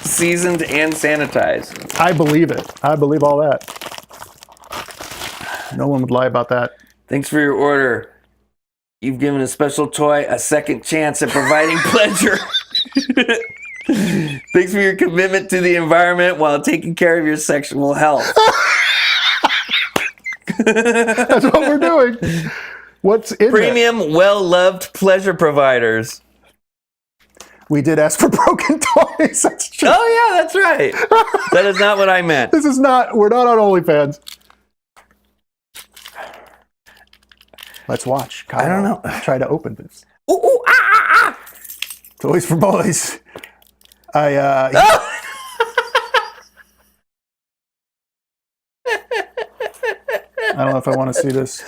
Seasoned and sanitized. I believe it. I believe all that. No one would lie about that. Thanks for your order. You've given a special toy a second chance at providing pleasure. Thanks for your commitment to the environment while taking care of your sexual health. That's what we're doing. What's in Premium, well-loved pleasure providers. We did ask for broken toys. That's true. Oh, yeah, that's right. That is not what I meant. This is not, we're not on OnlyFans. Let's watch. Kyle, I don't know. Try to open this. Ooh, ooh, ah, ah, ah. Toys for boys. I don't know if I want to see this.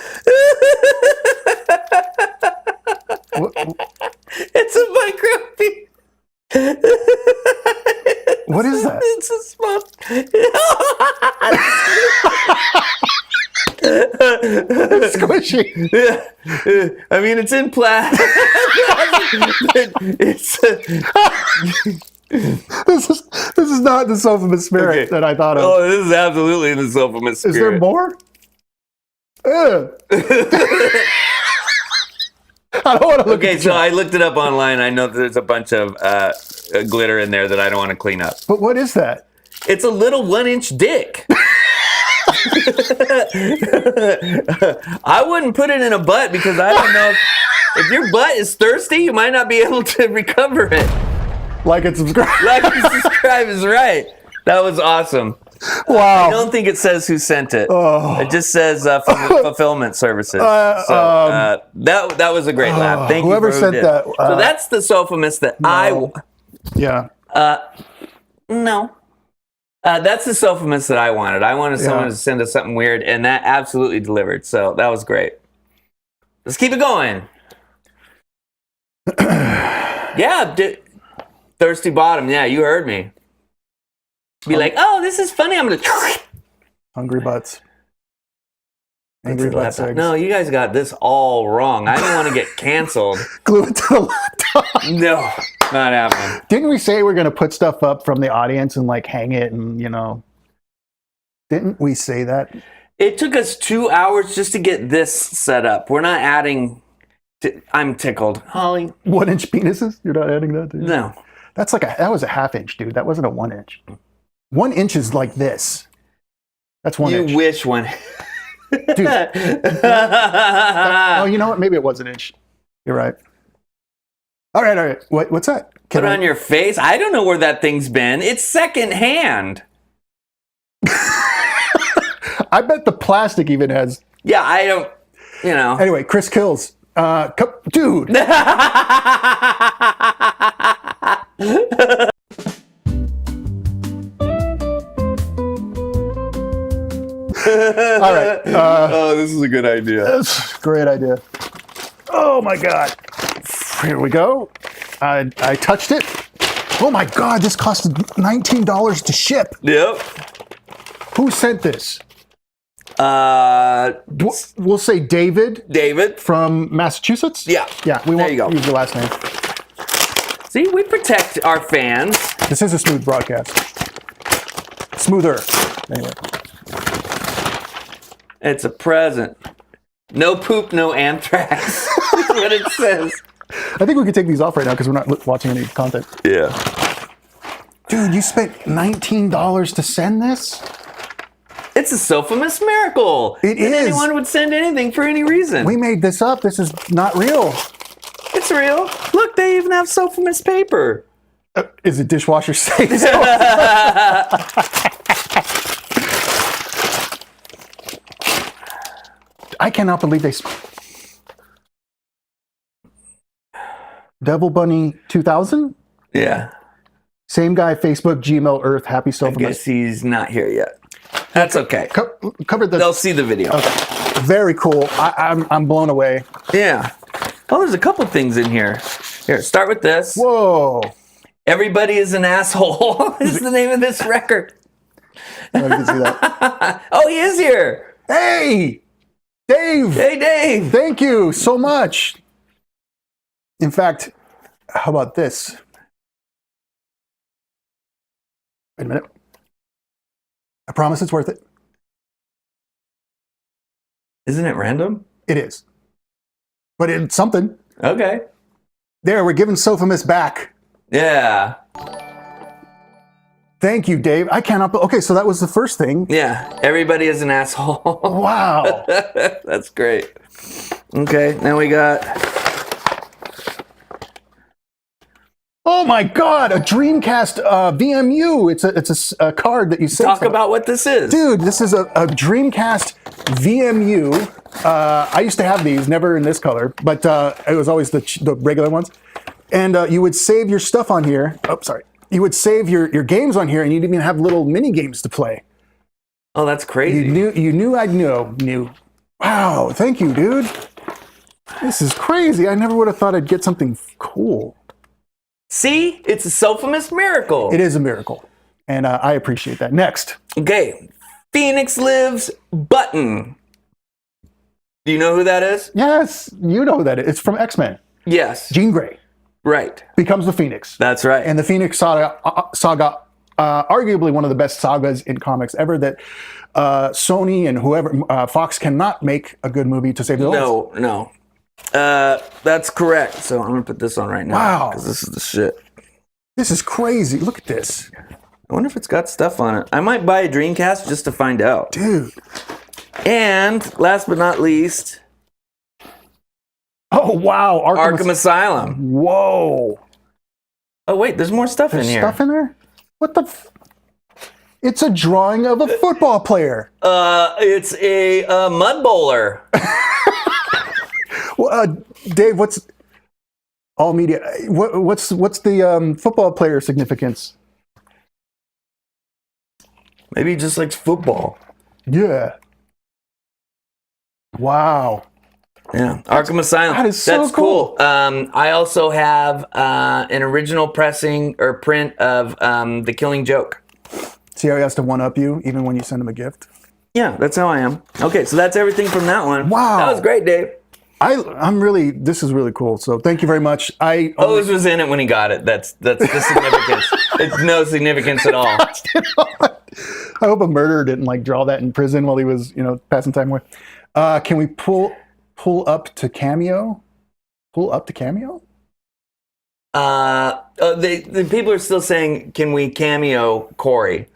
It's a microbead. What is that? It's a small. Squishy. I mean, it's in plastic. This is not the Sophomous spirit Okay. that I thought of. Oh, this is absolutely in the Sophomous spirit. Is there more? I don't want to look Okay, at so you. I looked it up online. I know that there's a bunch of glitter in there that I don't want to clean up. But what is that? It's a little 1-inch dick. I wouldn't put it in a butt because I don't know if your butt is thirsty, you might not be able to recover it. Like and subscribe. Like and subscribe is right. That was awesome. Wow. I don't think it says who sent it. Oh. It just says fulfillment services. That was a great laugh. Thank whoever you. sent that, so that's the Sophomous that Yeah. No. That's the Sophomous that I wanted. I wanted someone to send us something weird, and that absolutely delivered. So that was great. Let's keep it going. Yeah, Thirsty Bottom. Yeah, you heard me. Be like, oh, this is funny. I'm going to... Hungry Butts. Angry Butts eggs. No, you guys got this all wrong. I don't want to get canceled. Glue it to the laptop. No, not happening. Didn't we say we're going to put stuff up from the audience and like hang it and, you know, didn't we say that? It took us 2 hours just to get this set up. We're not adding... I'm tickled. Holly? 1-inch penises? You're not adding that, dude? No. That's like that was a 1/2 inch, dude. That wasn't a 1 inch. 1 inch is like this. That's 1 inch. You wish one. Dude. Oh, you know what? Maybe it was 1 inch. You're right. All right. What's that? Put it on your face? I don't know where that thing's been. It's secondhand. I bet the plastic even has. Yeah, I don't, you know. Anyway, Chris Kills. Dude. All right. Oh, this is a good idea. That's a great idea. Oh my God. Here we go. I touched it. Oh my God, this cost $19 to ship. Yep. Who sent this? Uh, We'll say David. David. From Massachusetts? Yeah. Yeah, we There won't you go. use your last name. See, we protect our fans. This is a smooth broadcast. Smoother. Anyway. It's a present. No poop, no anthrax. That's what it says. I think we could take these off right now because we're not watching any content. Yeah. Dude, you spent $19 to send this? It's a Sophimus miracle. It is. Anyone would send anything for any reason. We made this up. This is not real. It's real. Look, they even have Sophimus paper. Is it dishwasher safe? I cannot believe they... Devil Bunny 2000? Yeah. Same guy, Facebook, Gmail, Earth, Happy I Sophimus. guess he's not here yet. That's okay. Covered the... They'll see the video. Okay. Very cool. I'm blown away. Yeah. Oh, there's a couple things in here. Here, start with this. Whoa. Everybody is an asshole is the name of this record. Oh, you can see that. Oh, he is here. Hey! Dave! Hey, Dave. Thank you so much. In fact, how about this? Wait a minute. I promise it's worth it. Isn't it random? It is. But it's something. Okay. There, we're giving Sophimus back. Yeah. Thank you, Dave. I cannot... Okay, so that was the first thing. Yeah. Everybody is an asshole. Wow. That's great. Okay, now we got... Oh my God, a Dreamcast VMU. It's a card that you save. Talk about what this is. Dude, this is a Dreamcast VMU. I used to have these, never in this color, but it was always the regular ones. And you would save your stuff on here. Oh, sorry. You would save your games on here, and you'd even have little mini games to play. Oh, that's crazy. You knew I'd knew. Wow, thank you, dude. This is crazy. I never would have thought I'd get something cool. See? It's a Sophimus miracle. It is a miracle, and I appreciate that. Next. Okay. Phoenix Lives button. Do you know who that is? Yes, you know who that is. It's from X-Men. Yes. Jean Grey Right. becomes the Phoenix. That's right. And the Phoenix saga, arguably one of the best sagas in comics ever, that Sony and whoever, Fox cannot make a good movie to save the lives. No. That's correct. So I'm gonna put this on right now. Wow. Because this is the shit. This is crazy. Look at this. I wonder if it's got stuff on it. I might buy a Dreamcast just to find out. Dude. And last but not least, Oh, wow. Arkham Asylum. Whoa. Oh wait, there's more stuff in here. Stuff in there? What the It's a drawing of a football player. It's a mud bowler. Well, Dave, what's all media? What's the football player significance? Maybe he just likes football. Yeah. Wow. Yeah, Arkham Asylum. That is so That's cool. I also have an original pressing or print of The Killing Joke. See how he has to one-up you even when you send him a gift? Yeah, that's how I am. Okay, so that's everything from that one. Wow. That was great, Dave. This is really cool. So thank you very much. O's was in it when he got it. That's the significance. It's no significance at all. I hope a murderer didn't draw that in prison while he was, passing time away. Can we pull up to Cameo? Pull up to Cameo? The people are still saying, can we cameo Corey?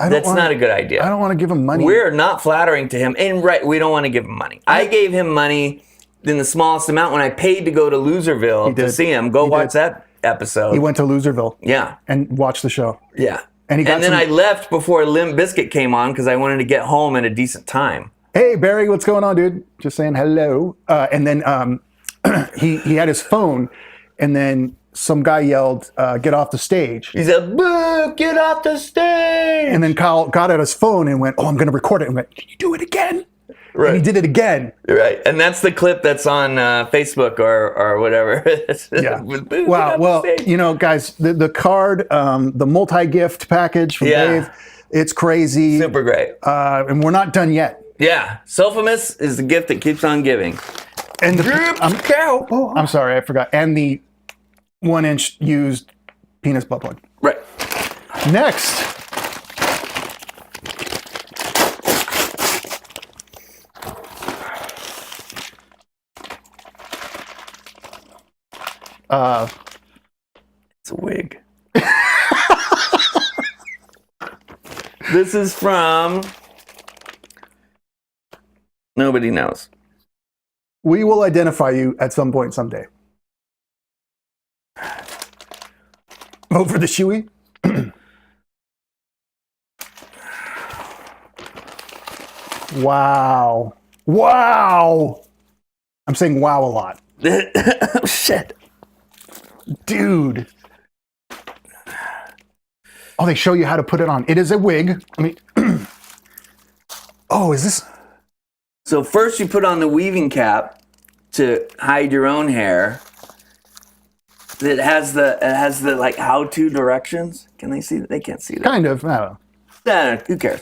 That's not a good idea. I don't want to give him money. We're not flattering to him. And we don't want to give him money. I gave him money in the smallest amount when I paid to go to Loserville to see him. Go watch that episode. He went to Loserville. Yeah. And watched the show. Yeah. And then I left before Limp Bizkit came on because I wanted to get home at a decent time. Hey, Barry, what's going on, dude? Just saying hello. And then he had his phone, and then some guy yelled, get off the stage. He said, boo, get off the stage. And then Kyle got at his phone and went, oh, I'm going to record it. And went, can you do it again? Right. And he did it again. Right, and that's the clip that's on Facebook or whatever. Yeah. With Boo, Wow. get Well, off the stage. you know, guys, the card, the multi-gift package from Yeah. Dave, it's crazy. Super great. And we're not done yet. Yeah, Sophimus is the gift that keeps on giving. And Cow. I'm sorry, I forgot. And the 1-inch used penis butt plug. Right. Next. It's a wig. This is from... Nobody knows. We will identify you at some point someday. Vote for the shoey. Wow. Wow. I'm saying wow a lot. Oh, shit. Dude. Oh, they show you how to put it on. It is a wig. I mean, oh, is this? So first you put on the weaving cap to hide your own hair. It has the like how-to directions. Can they see that? They can't see that. Kind of. I don't know. Nah, who cares?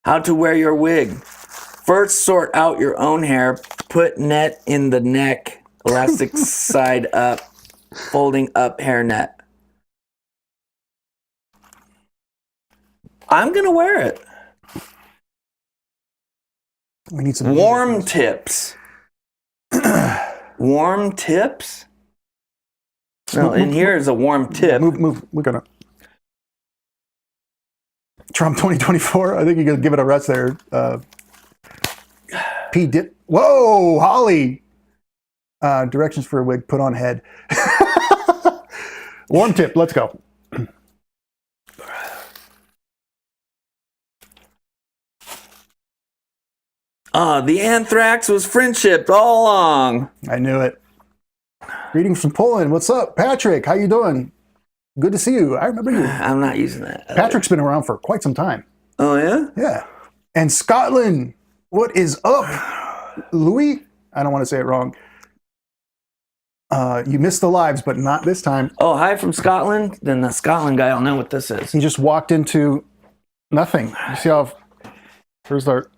How to wear your wig. First, sort out your own hair. Put net in the neck. Elastic side up. Folding up hair net. I'm gonna wear it. We need some Warm tips. Warm tips? No, in here is a warm tip. Move. We're gonna. Trump 2024. I think you could give it a rest there. P dip. Whoa, Holly. Directions for a wig. Put on head. Warm tip. Let's go. The anthrax was friendship all along. I knew it. Greetings from Poland. What's up, Patrick? How you doing? Good to see you. I remember you. I'm not using that. Patrick's been around for quite some time. Oh, yeah? Yeah. And Scotland, what is up? Louis? I don't want to say it wrong. You missed the lives, but not this time. Oh, hi from Scotland? Then the Scotland guy will know what this is. He just walked into nothing. You see how... Here's our...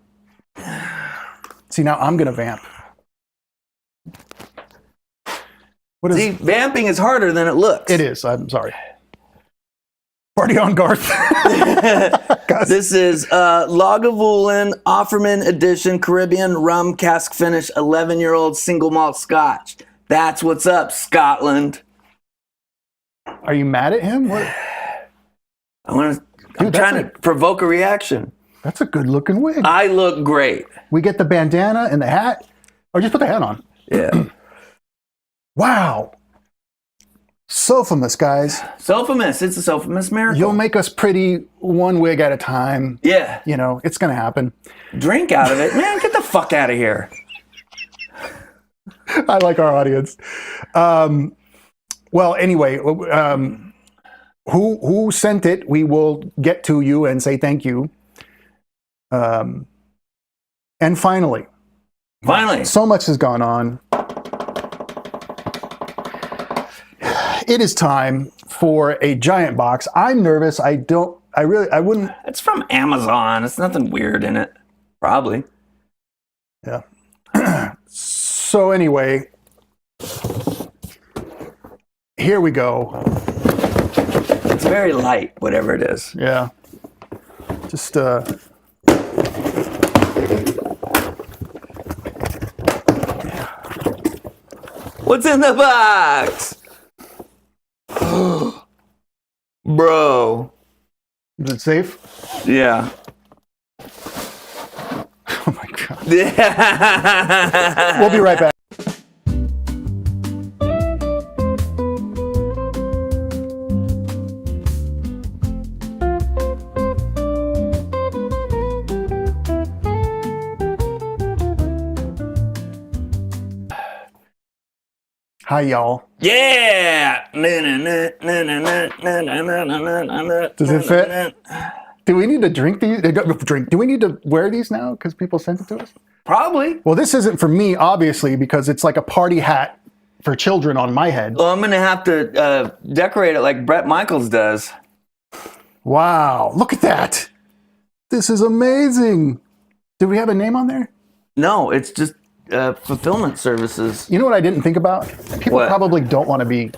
See, now I'm going to vamp. What is... See, vamping is harder than it looks. It is. I'm sorry. Party on, Garth. This is Lagavulin Offerman Edition Caribbean Rum Cask Finish 11-year-old single malt scotch. That's what's up, Scotland. Are you mad at him? What? I'm Dude, trying to provoke a reaction. That's a good looking wig. I look great. We get the bandana and the hat. Or just put the hat on. Yeah. Wow. Sophimus, guys. Sophimus. It's a Sophimus miracle. You'll make us pretty one wig at a time. Yeah. You know, it's going to happen. Drink out of it. Man, get the fuck out of here. I like our audience. Well, anyway, who sent it, we will get to you and say thank you. And finally, so much has gone on. It is time for a giant box. I'm nervous. I wouldn't. It's from Amazon. It's nothing weird in it. Probably. Yeah. So anyway, here we go. It's very light, whatever it is. Yeah. Just What's in the box? Bro. Is it safe? Yeah. Oh my God. We'll be right back. Hi, y'all. Yeah. Does it fit? Do we need to drink these? Do we need to wear these now because people sent it to us? Probably. Well, this isn't for me, obviously, because it's like a party hat for children on my head. Well, I'm gonna have to decorate it like Bret Michaels does. Wow, look at that. This is amazing. Do we have a name on there? No, it's just fulfillment services. You know what I didn't think about? People What? probably don't want to be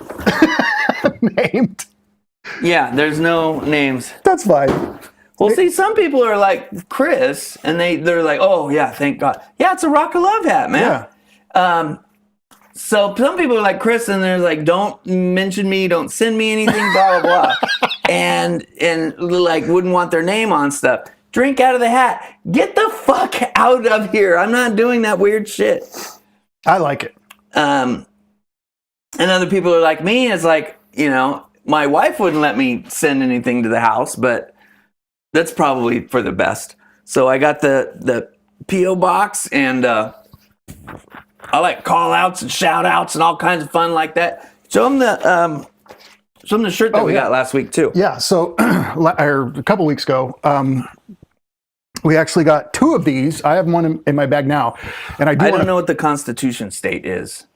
named. Yeah, there's no names. That's fine. Well, see, some people are like Chris, and they're like, oh yeah, thank God. Yeah, it's a Rock of Love hat, man. Yeah. So some people are like Chris, and they're like, don't mention me, don't send me anything, blah blah blah, and like wouldn't want their name on stuff. Drink out of the hat. Get the fuck out of here. I'm not doing that weird shit. I like it. And other people are like me. It's like, you know, my wife wouldn't let me send anything to the house, but that's probably for the best. So I got the P.O. box, and I like call outs and shout outs and all kinds of fun like that. Show them the shirt that we got last week too. Yeah, so a couple weeks ago, we actually got 2 of these. I have one in my bag now, and I don't know what the Constitution State is.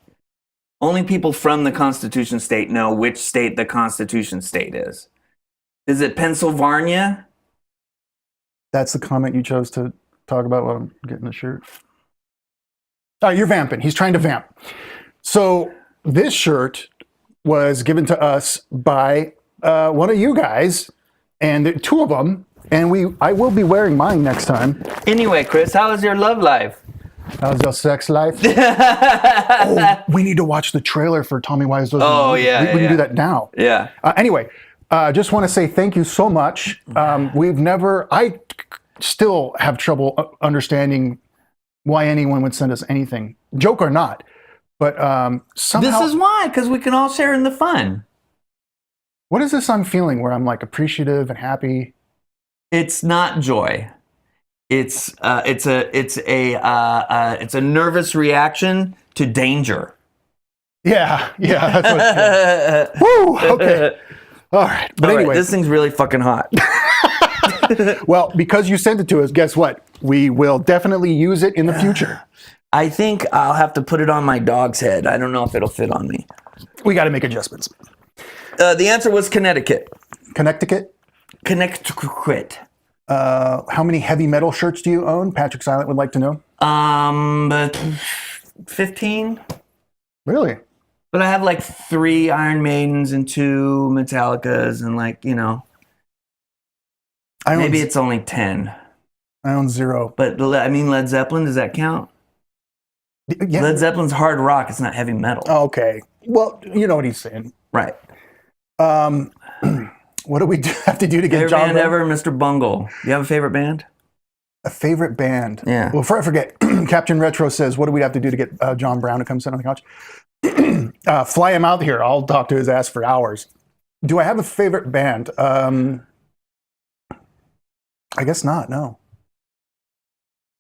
Only people from the Constitution State know which state the Constitution State is. Is it Pennsylvania? That's the comment you chose to talk about while I'm getting the shirt. Oh, you're vamping. He's trying to vamp. So this shirt was given to us by one of you guys, and 2 of them, and I will be wearing mine next time. Anyway, Chris, how is your love life? How's your sex life? Oh, we need to watch the trailer for Tommy Wiseau's movie. We can do that now. Yeah. Anyway, just want to say thank you so much. I still have trouble understanding why anyone would send us anything, joke or not. But somehow... This is why, because we can all share in the fun. What is this I'm feeling where I'm like appreciative and happy? It's not joy. It's a nervous reaction to danger. Yeah, that's what. Woo, okay. All right. But All right, anyway, this thing's really fucking hot. well, because you sent it to us, guess what? We will definitely use it in the future. I think I'll have to put it on my dog's head. I don't know if it'll fit on me. We got to make adjustments. The answer was Connecticut. Connecticut? Connecticut. How many heavy metal shirts do you own? Patrick Silent would like to know. 15. Really? But I have like 3 Iron Maidens and 2 Metallicas and like, you know. Maybe it's only 10. I own 0. But I mean, Led Zeppelin, does that count? Yeah. Led Zeppelin's hard rock. It's not heavy metal. Okay. Well, you know what he's saying. Right. What do we have to do to get Favorite John band ever, Mr. Bungle. Do you have a favorite band? A favorite band? Yeah. Well, before I forget, Captain Retro says, what do we have to do to get John Brown to come sit on the couch? Fly him out here. I'll talk to his ass for hours. Do I have a favorite band? I guess not, no.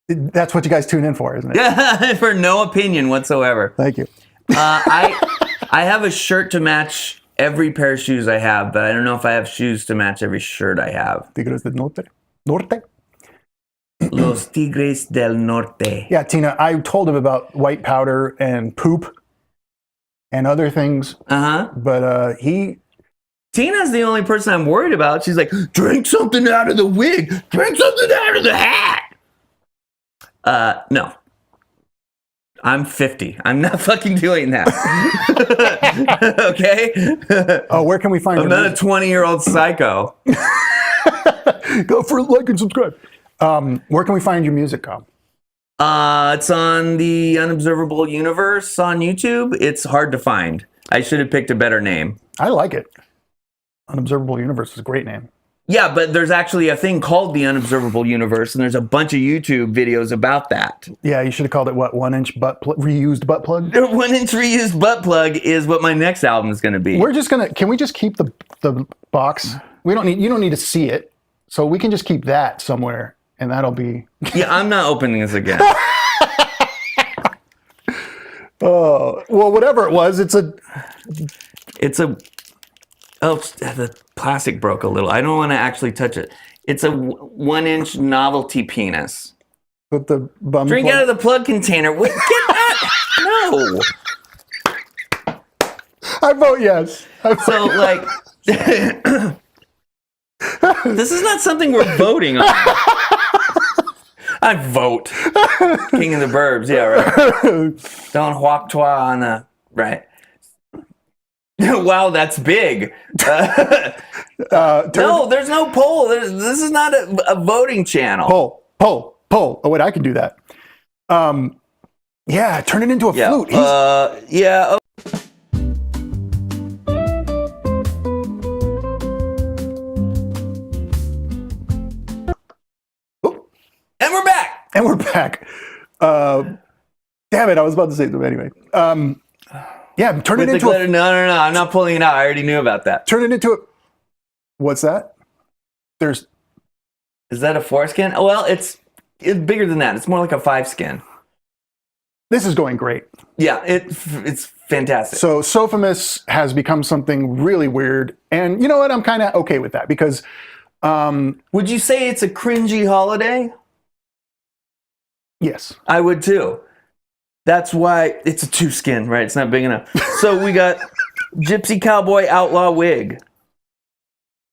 That's what you guys tune in for, isn't it? For no opinion whatsoever. Thank you. I have a shirt to match every pair of shoes I have, but I don't know if I have shoes to match every shirt I have. Tigres del Norte? Norte? Los Tigres del Norte. Yeah, Tina, I told him about white powder and poop and other things. Uh-huh. But Tina's the only person I'm worried about. She's like, drink something out of the wig. Drink something out of the hat. No. I'm 50. I'm not fucking doing that. Okay? Oh, where can we find I'm not a 20-year-old psycho. Go for a like and subscribe. Where can we find your music, Kyle? It's on the Unobservable Universe on YouTube. It's hard to find. I should have picked a better name. I like it. Unobservable Universe is a great name. Yeah, but there's actually a thing called the Unobservable Universe, and there's a bunch of YouTube videos about that. Yeah, you should have called it, what, 1-inch reused butt plug? 1-inch reused butt plug is what my next album is going to be. We're just going to, can we just keep the box? You don't need to see it. So we can just keep that somewhere, and that'll be... Yeah, I'm not opening this again. Oh, well, whatever it was, it's a... Oh, the plastic broke a little. I don't want to actually touch it. It's a 1-inch novelty penis. Put the bum. Drink plug- out of the plug container. What? Get that? No. I vote yes. So, like, this is not something we're voting on. I vote. King of the Burbs. Yeah, right. Don't huak twa on the... Right. Wow, that's big. No, there's no poll. This is not a voting channel. Poll. Oh, wait, I can do that. Yeah, turn it into a flute. Yeah. And we're back. And we're back. Damn it, I was about to say something anyway. Yeah, turn it With the into glitter. No. I'm not pulling it out. I already knew about that. turn it into a. What's that? There's. Is that a foreskin? Well, it's bigger than that. It's more like a 5-skin. This is going great. Yeah, it's fantastic. So Sophomus has become something really weird, and you know what? I'm kind of okay with that because. Would you say it's a cringy holiday? Yes. I would too. That's why it's a 2-skin, right? It's not big enough. So we got Gypsy Cowboy Outlaw Wig.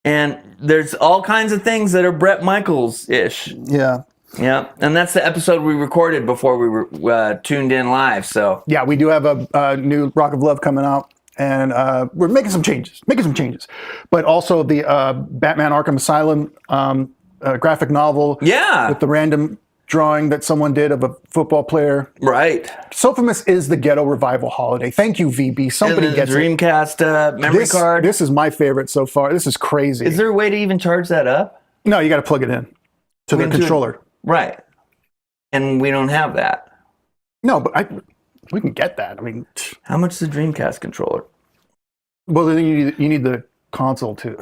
And there's all kinds of things that are Bret Michaels-ish. Yeah. Yeah. And that's the episode we recorded before we were tuned in live. So Yeah, we do have a new Rock of Love coming out, and we're making some changes. But also the Batman Arkham Asylum graphic novel. yeah. With the random drawing that someone did of a football player. Right. Sophomus is the ghetto revival holiday. Thank you, VB. Somebody And the gets it. Dreamcast memory card. This is my favorite so far. This is crazy. Is there a way to even charge that up? No, you got to plug it in to the controller. Right. And we don't have that. No, but we can get that. I mean, How much is the Dreamcast controller? well, then you need the console too.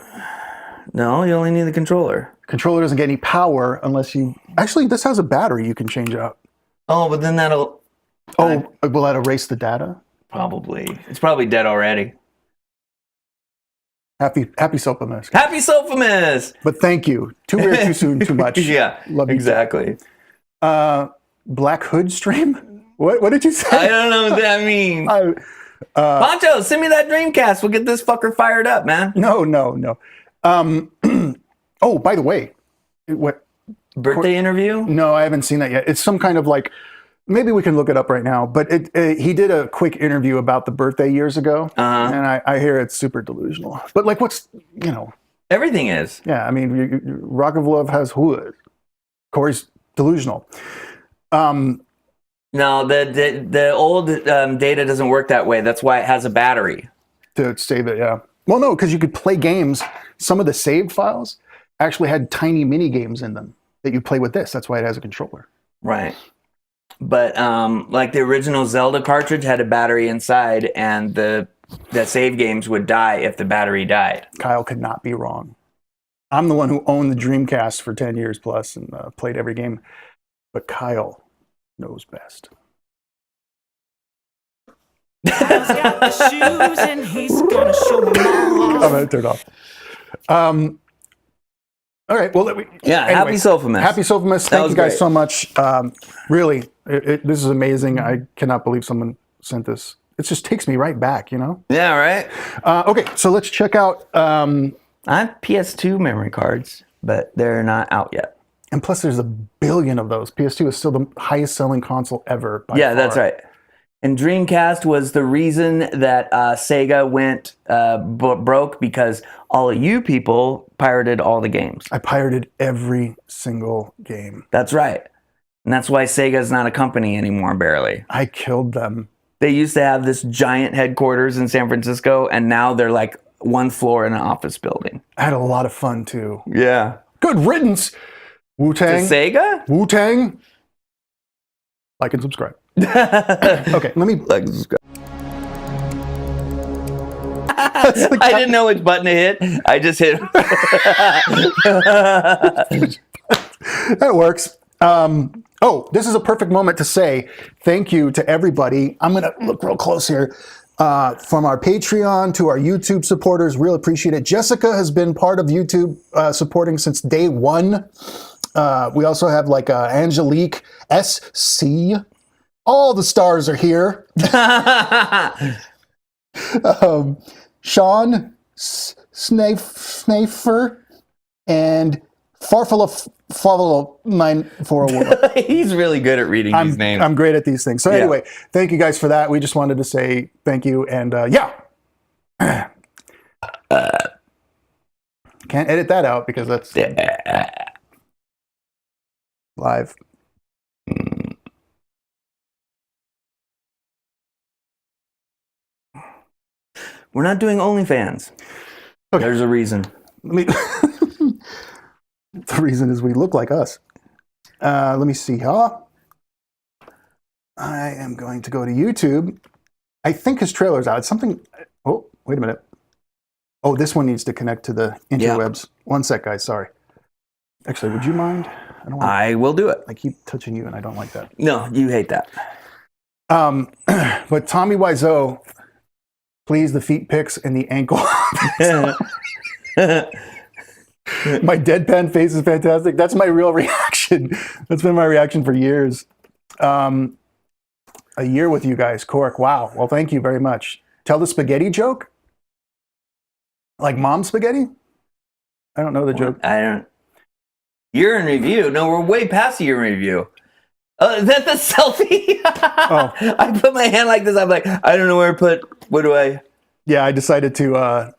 No, you only need the controller. Controller doesn't get any power unless you. Actually, this has a battery you can change out. Oh, but then that'll Oh, will that erase the data? probably. It's probably dead already. Happy Sophomus. Happy Sophomus! But thank you. Too weird, too soon, too much. Yeah, Love you. exactly. Black Hood stream? What did you say? I don't know what that means. Poncho, send me that Dreamcast. We'll get this fucker fired up, man. No. Oh, by the way, what? Birthday interview? No, I haven't seen that yet. It's some kind of like, maybe we can look it up right now. But he did a quick interview about the birthday years ago, and I hear it's super delusional. But like, what's Everything is. Yeah, I mean, Rock of Love has Hood. Corey's delusional. No, the old data doesn't work that way. That's why it has a battery. To save it, yeah. Well, no, because you could play games. Some of the saved files actually had tiny mini games in them that you play with this. That's why it has a controller. Right. But like the original Zelda cartridge had a battery inside, and the save games would die if the battery died. Kyle could not be wrong. I'm the one who owned the Dreamcast for 10 years plus and played every game. But Kyle knows best. Kyle's got the shoes and he's gonna show them all. I'm going to turn it off. All right. Well, Happy Sophomus. Happy Sophomus. Thank was you guys great. so much. Really, this is amazing. I cannot believe someone sent this. It just takes me right back, you know? Yeah, right? Okay, so let's check out. I have PS2 memory cards, but they're not out yet. And plus, there's a billion of those. PS2 is still the highest selling console ever. By Yeah, far. that's right. And Dreamcast was the reason that Sega went broke, because all of you people pirated all the games. I pirated every single game. That's right. And that's why Sega's not a company anymore, barely. I killed them. They used to have this giant headquarters in San Francisco, and now they're like one floor in an office building. I had a lot of fun too. Yeah. Good riddance. Wu-Tang. To Sega? Wu-Tang. Like and subscribe. Okay, let me. Like, subscribe. I didn't know which button to hit. I just hit. That works. This is a perfect moment to say thank you to everybody. I'm going to look real close here. From our Patreon to our YouTube supporters, real appreciate it. Jessica has been part of YouTube supporting since day one. We also have like Angelique SC. All the stars are here. Sean Snafer and Farfala 9401. He's really good at reading these names. I'm great at these things. So anyway, thank you guys for that. We just wanted to say thank you. And can't edit that out because that's live. We're not doing OnlyFans. Okay. There's a reason. The reason is we look like us. Let me see. I am going to go to YouTube. I think his trailer's out. It's something. Oh, wait a minute. Oh, this one needs to connect to the interwebs. Yeah. One sec, guys. Sorry. Actually, would you mind? I will do it. I keep touching you, and I don't like that. No, you hate that. But Tommy Wiseau, please, the feet pics and the ankle. My deadpan face is fantastic. That's my real reaction. That's been my reaction for years. A year with you guys, Cork. Wow. Well, thank you very much. Tell the spaghetti joke? Like mom spaghetti? I don't know the joke. I don't. Year in review? No, we're way past the year in review. Is that the selfie? Oh. I put my hand like this. I'm like, I don't know where to put. What do I? Yeah, I decided to.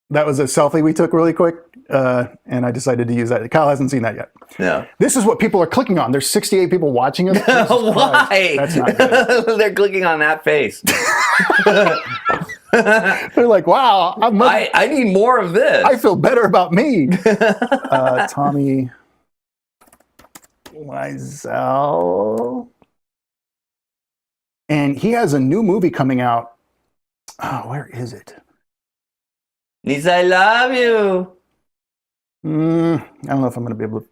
That was a selfie we took really quick, and I decided to use that. Kyle hasn't seen that yet. No. This is what people are clicking on. There's 68 people watching us. Why? That's not good. They're clicking on that face. They're like, wow, I need more of this. I feel better about me. Tommy Wiseau. And he has a new movie coming out. Oh, where is it? Lisa, I love you. I don't know if I'm going to be able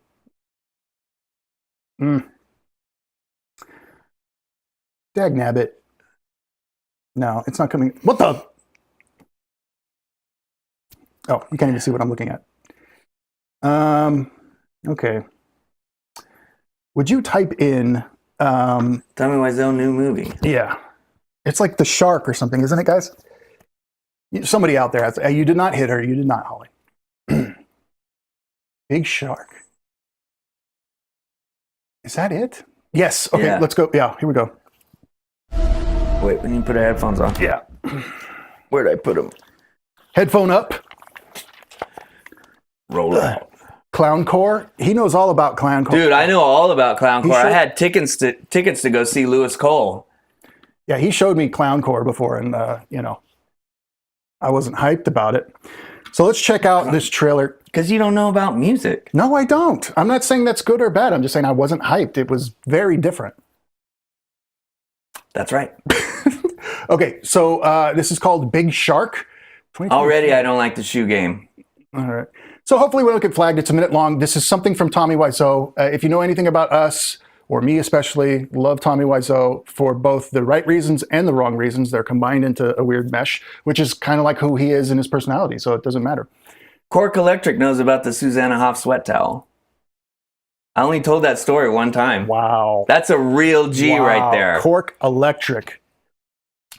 to. Dag nabbit. No, it's not coming. What the? Oh, you can't even see what I'm looking at. Okay. Would you type in Tommy Wiseau new movie? Yeah. It's like The Shark or something, isn't it, guys? Somebody out there has, you did not hit her. You did not, Holly. Big Shark. Is that it? Yes. Okay, Yeah. Let's go. Yeah, here we go. Wait, we need to put our headphones on. Yeah. Where'd I put them? Headphone up. Roll out. Clowncore. He knows all about Clowncore. Dude, I know all about Clowncore. Sure? I had tickets to go see Lewis Cole. Yeah, he showed me Clowncore before, and I wasn't hyped about it. So let's check out this trailer. Because you don't know about music. No, I don't. I'm not saying that's good or bad. I'm just saying I wasn't hyped. It was very different. That's right. Okay, so this is called Big Shark. Already, I don't like the shoe game. All right. So hopefully we don't get flagged. It's a minute long. This is something from Tommy Wiseau. If you know anything about us, or me especially, love Tommy Wiseau for both the right reasons and the wrong reasons. They're combined into a weird mesh, which is kind of like who he is in his personality, so it doesn't matter. Cork Electric knows about the Susanna Hoff sweat towel. I only told that story one time. Wow. That's a real G right there. Cork Electric.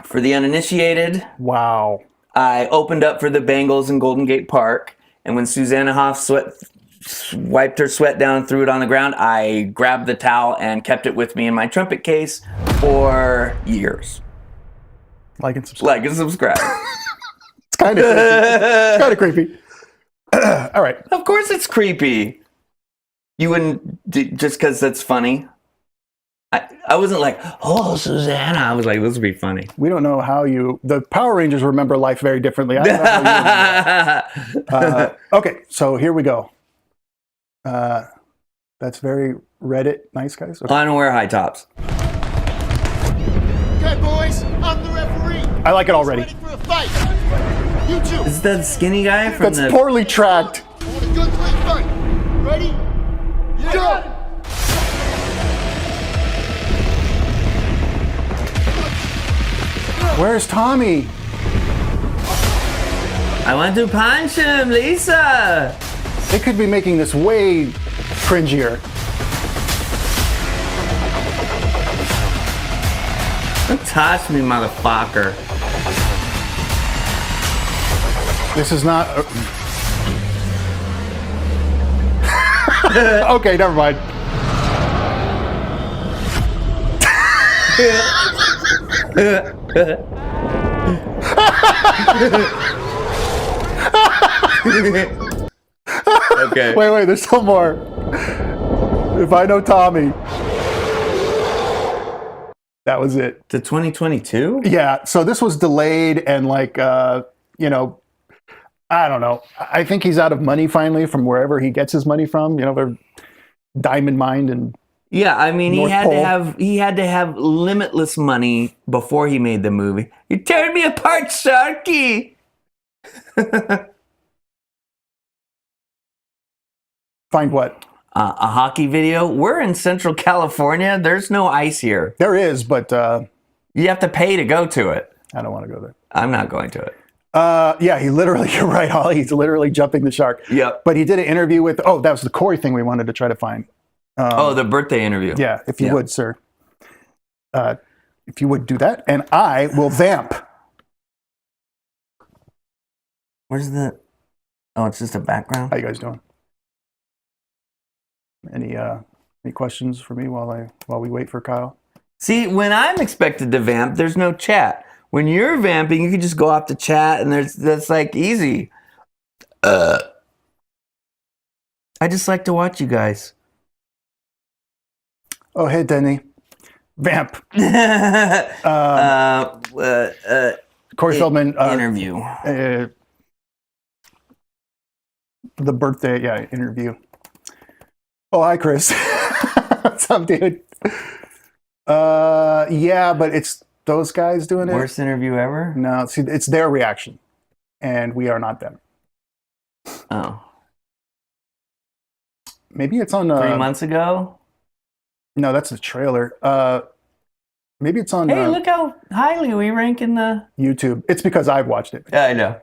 For the uninitiated, wow. I opened up for the Bengals in Golden Gate Park, and when Susanna Hoff wiped her sweat down and threw it on the ground, I grabbed the towel and kept it with me in my trumpet case for years. Like and subscribe. Like and subscribe. It's kind of creepy. It's kind of creepy. All right. Of course it's creepy. You wouldn't, just because that's funny. I wasn't like, oh, Susanna. I was like, this would be funny. We don't know how the Power Rangers remember life very differently. I don't know how you remember. Okay, so here we go. That's very Reddit nice, guys. Okay. I don't wear high tops. Okay, boys, I'm the referee. I like it already. Ready for a fight. You two. Is that the skinny guy from That's poorly tracked. I want a good clean fight. Ready? Go! Where's Tommy? I want to punch him, Lisa. They could be making this way cringier. Don't touch me, motherfucker. This is not. Okay, never mind. Okay. Wait, there's still more. If I know Tommy. That was it. To 2022? Yeah, so this was delayed and like, you know, I don't know. I think he's out of money finally from wherever he gets his money from. You know, they're Diamond Mine and Yeah, I mean, North Pole. he had to have limitless money before he made the movie. You're tearing me apart, Sharky. Find what? A hockey video. We're in Central California. There's no ice here. There is, but You have to pay to go to it. I don't want to go there. I'm not going to it. Yeah, he literally, you're right, Holly. He's literally jumping the shark. Yep. But he did an interview with, that was the Corey thing we wanted to try to find. The birthday interview. Yeah, if you would, sir. If you would do that, and I will vamp. Where's the... Oh, it's just a background? How you guys doing? Any questions for me while we wait for Kyle? See, when I'm expected to vamp, there's no chat. When you're vamping, you can just go off to chat, and that's like easy. I just like to watch you guys. Oh, hey, Denny. Vamp. Corey Feldman. Interview. The birthday, interview. Oh, hi, Chris. What's up, dude? Yeah, but it's those guys doing it. Worst interview ever? No, see, it's their reaction, and we are not them. Oh. Maybe it's on 3 months ago? No, that's the trailer. Maybe it's on Hey, look how highly we rank in the... YouTube. It's because I've watched it. Yeah, I know.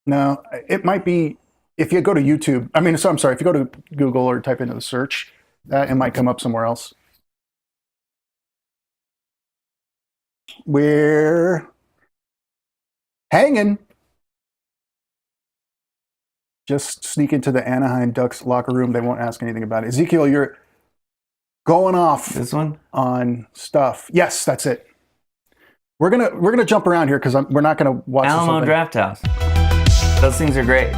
No, it might be if you go to YouTube. I mean, so I'm sorry. If you go to Google or type into the search, it might come up somewhere else. We're hanging. Just sneak into the Anaheim Ducks locker room. They won't ask anything about it. Ezekiel, you're going off. This one? On stuff. Yes, that's it. We're gonna jump around here because we're not gonna watch Alamo Draft House. Those things are great.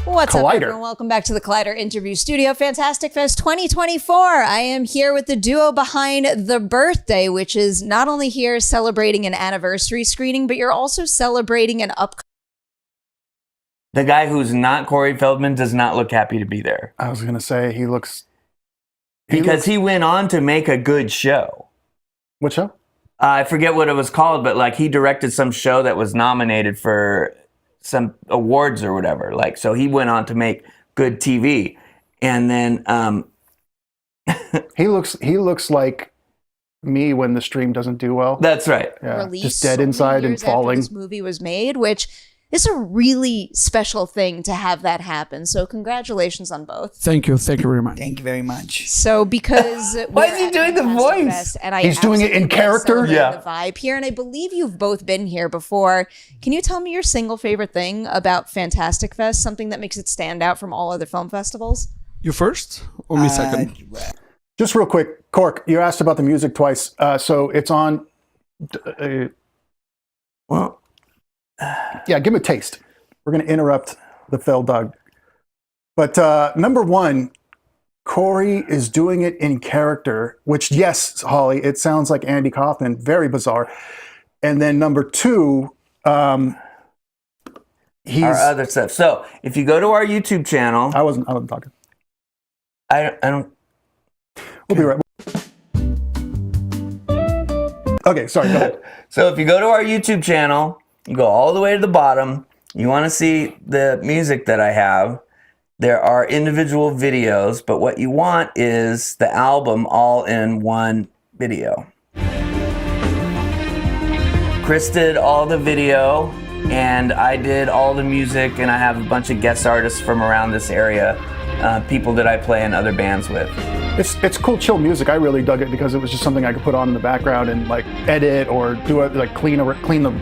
What's up, Collider. everyone? Welcome back to the Collider Interview Studio. Fantastic Fest 2024. I am here with the duo behind The Birthday, which is not only here celebrating an anniversary screening, but you're also celebrating an upcoming. The guy who's not Corey Feldman does not look happy to be there. I was gonna say he looks. Because he went on to make a good show. What show? I forget what it was called, but like he directed some show that was nominated for some awards or whatever. Like, so he went on to make good TV. And then he looks like me when the stream doesn't do well. That's right. Yeah, Released just dead so many inside and years after falling. this movie was made, which is a really special thing to have that happen. So congratulations on both. Thank you very much. Thank you very much. So because Why is he doing the voice? And I He's doing it in absolutely character? celebrate Yeah. the vibe here, and I believe you've both been here before. Can you tell me your single favorite thing about Fantastic Fest? Something that makes it stand out from all other film festivals? You first or me second? Just real quick, Cork, you asked about the music twice. So it's on. Well, yeah, give him a taste. We're going to interrupt the Feld Dog. But number one, Corey is doing it in character, which, yes, Holly, it sounds like Andy Kaufman, very bizarre. And then number two, he's. our other stuff. So if you go to our YouTube channel, I wasn't talking. I don't. We'll be right. Okay, sorry. Go ahead. So if you go to our YouTube channel, you go all the way to the bottom. You want to see the music that I have. There are individual videos, but what you want is the album all in one video. Chris did all the video, and I did all the music, and I have a bunch of guest artists from around this area, people that I play in other bands with. It's cool, chill music. I really dug it because it was just something I could put on in the background and like edit or do it, like clean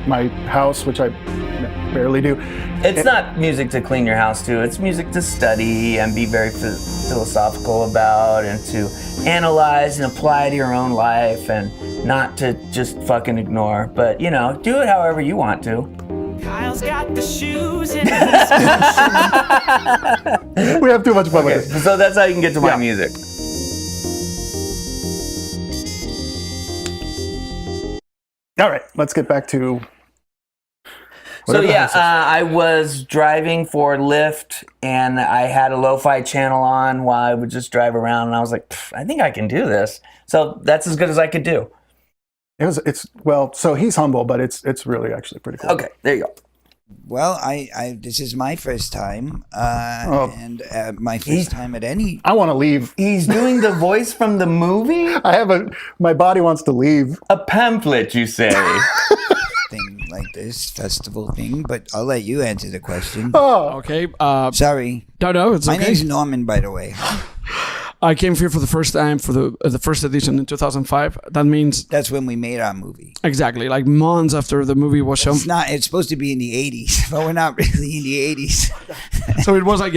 my house, which I barely do. It's not music to clean your house to. It's music to study and be very philosophical about, and to analyze and apply to your own life, and not to just fucking ignore. But you know, do it however you want to. Kyle's got the shoes in We have too much fun with this. So that's how you can get to my music. All right, let's get back to. So yeah, I was driving for Lyft, and I had a lo-fi channel on while I would just drive around, and I was like, I think I can do this. So that's as good as I could do. So he's humble, but it's really actually pretty cool. Okay, there you go. Well, I this is my first time, and my first time at any. I want to leave. He's doing the voice from the movie? My body wants to leave. A pamphlet, you say? Thing like this festival thing, but I'll let you answer the question. Oh, okay. Sorry. No, it's okay. My name's Norman, by the way. I came here for the first time for the first edition in 2005. That means that's when we made our movie. Exactly, like months after the movie was shown. It's supposed to be in the 80s, but we're not really in the 80s. So it was like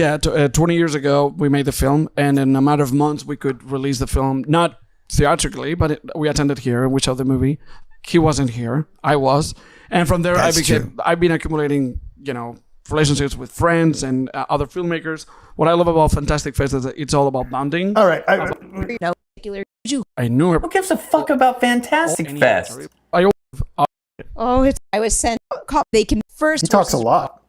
20 years ago we made the film, and in a matter of months we could release the film, not theatrically, but we attended here and we showed the movie. He wasn't here, I was, and from there I've been accumulating, relationships with friends and other filmmakers. What I love about Fantastic Fest is that it's all about bonding. All right. I knew her. Who gives a fuck about Fantastic Fest? I was sent. They can first. He talks a lot.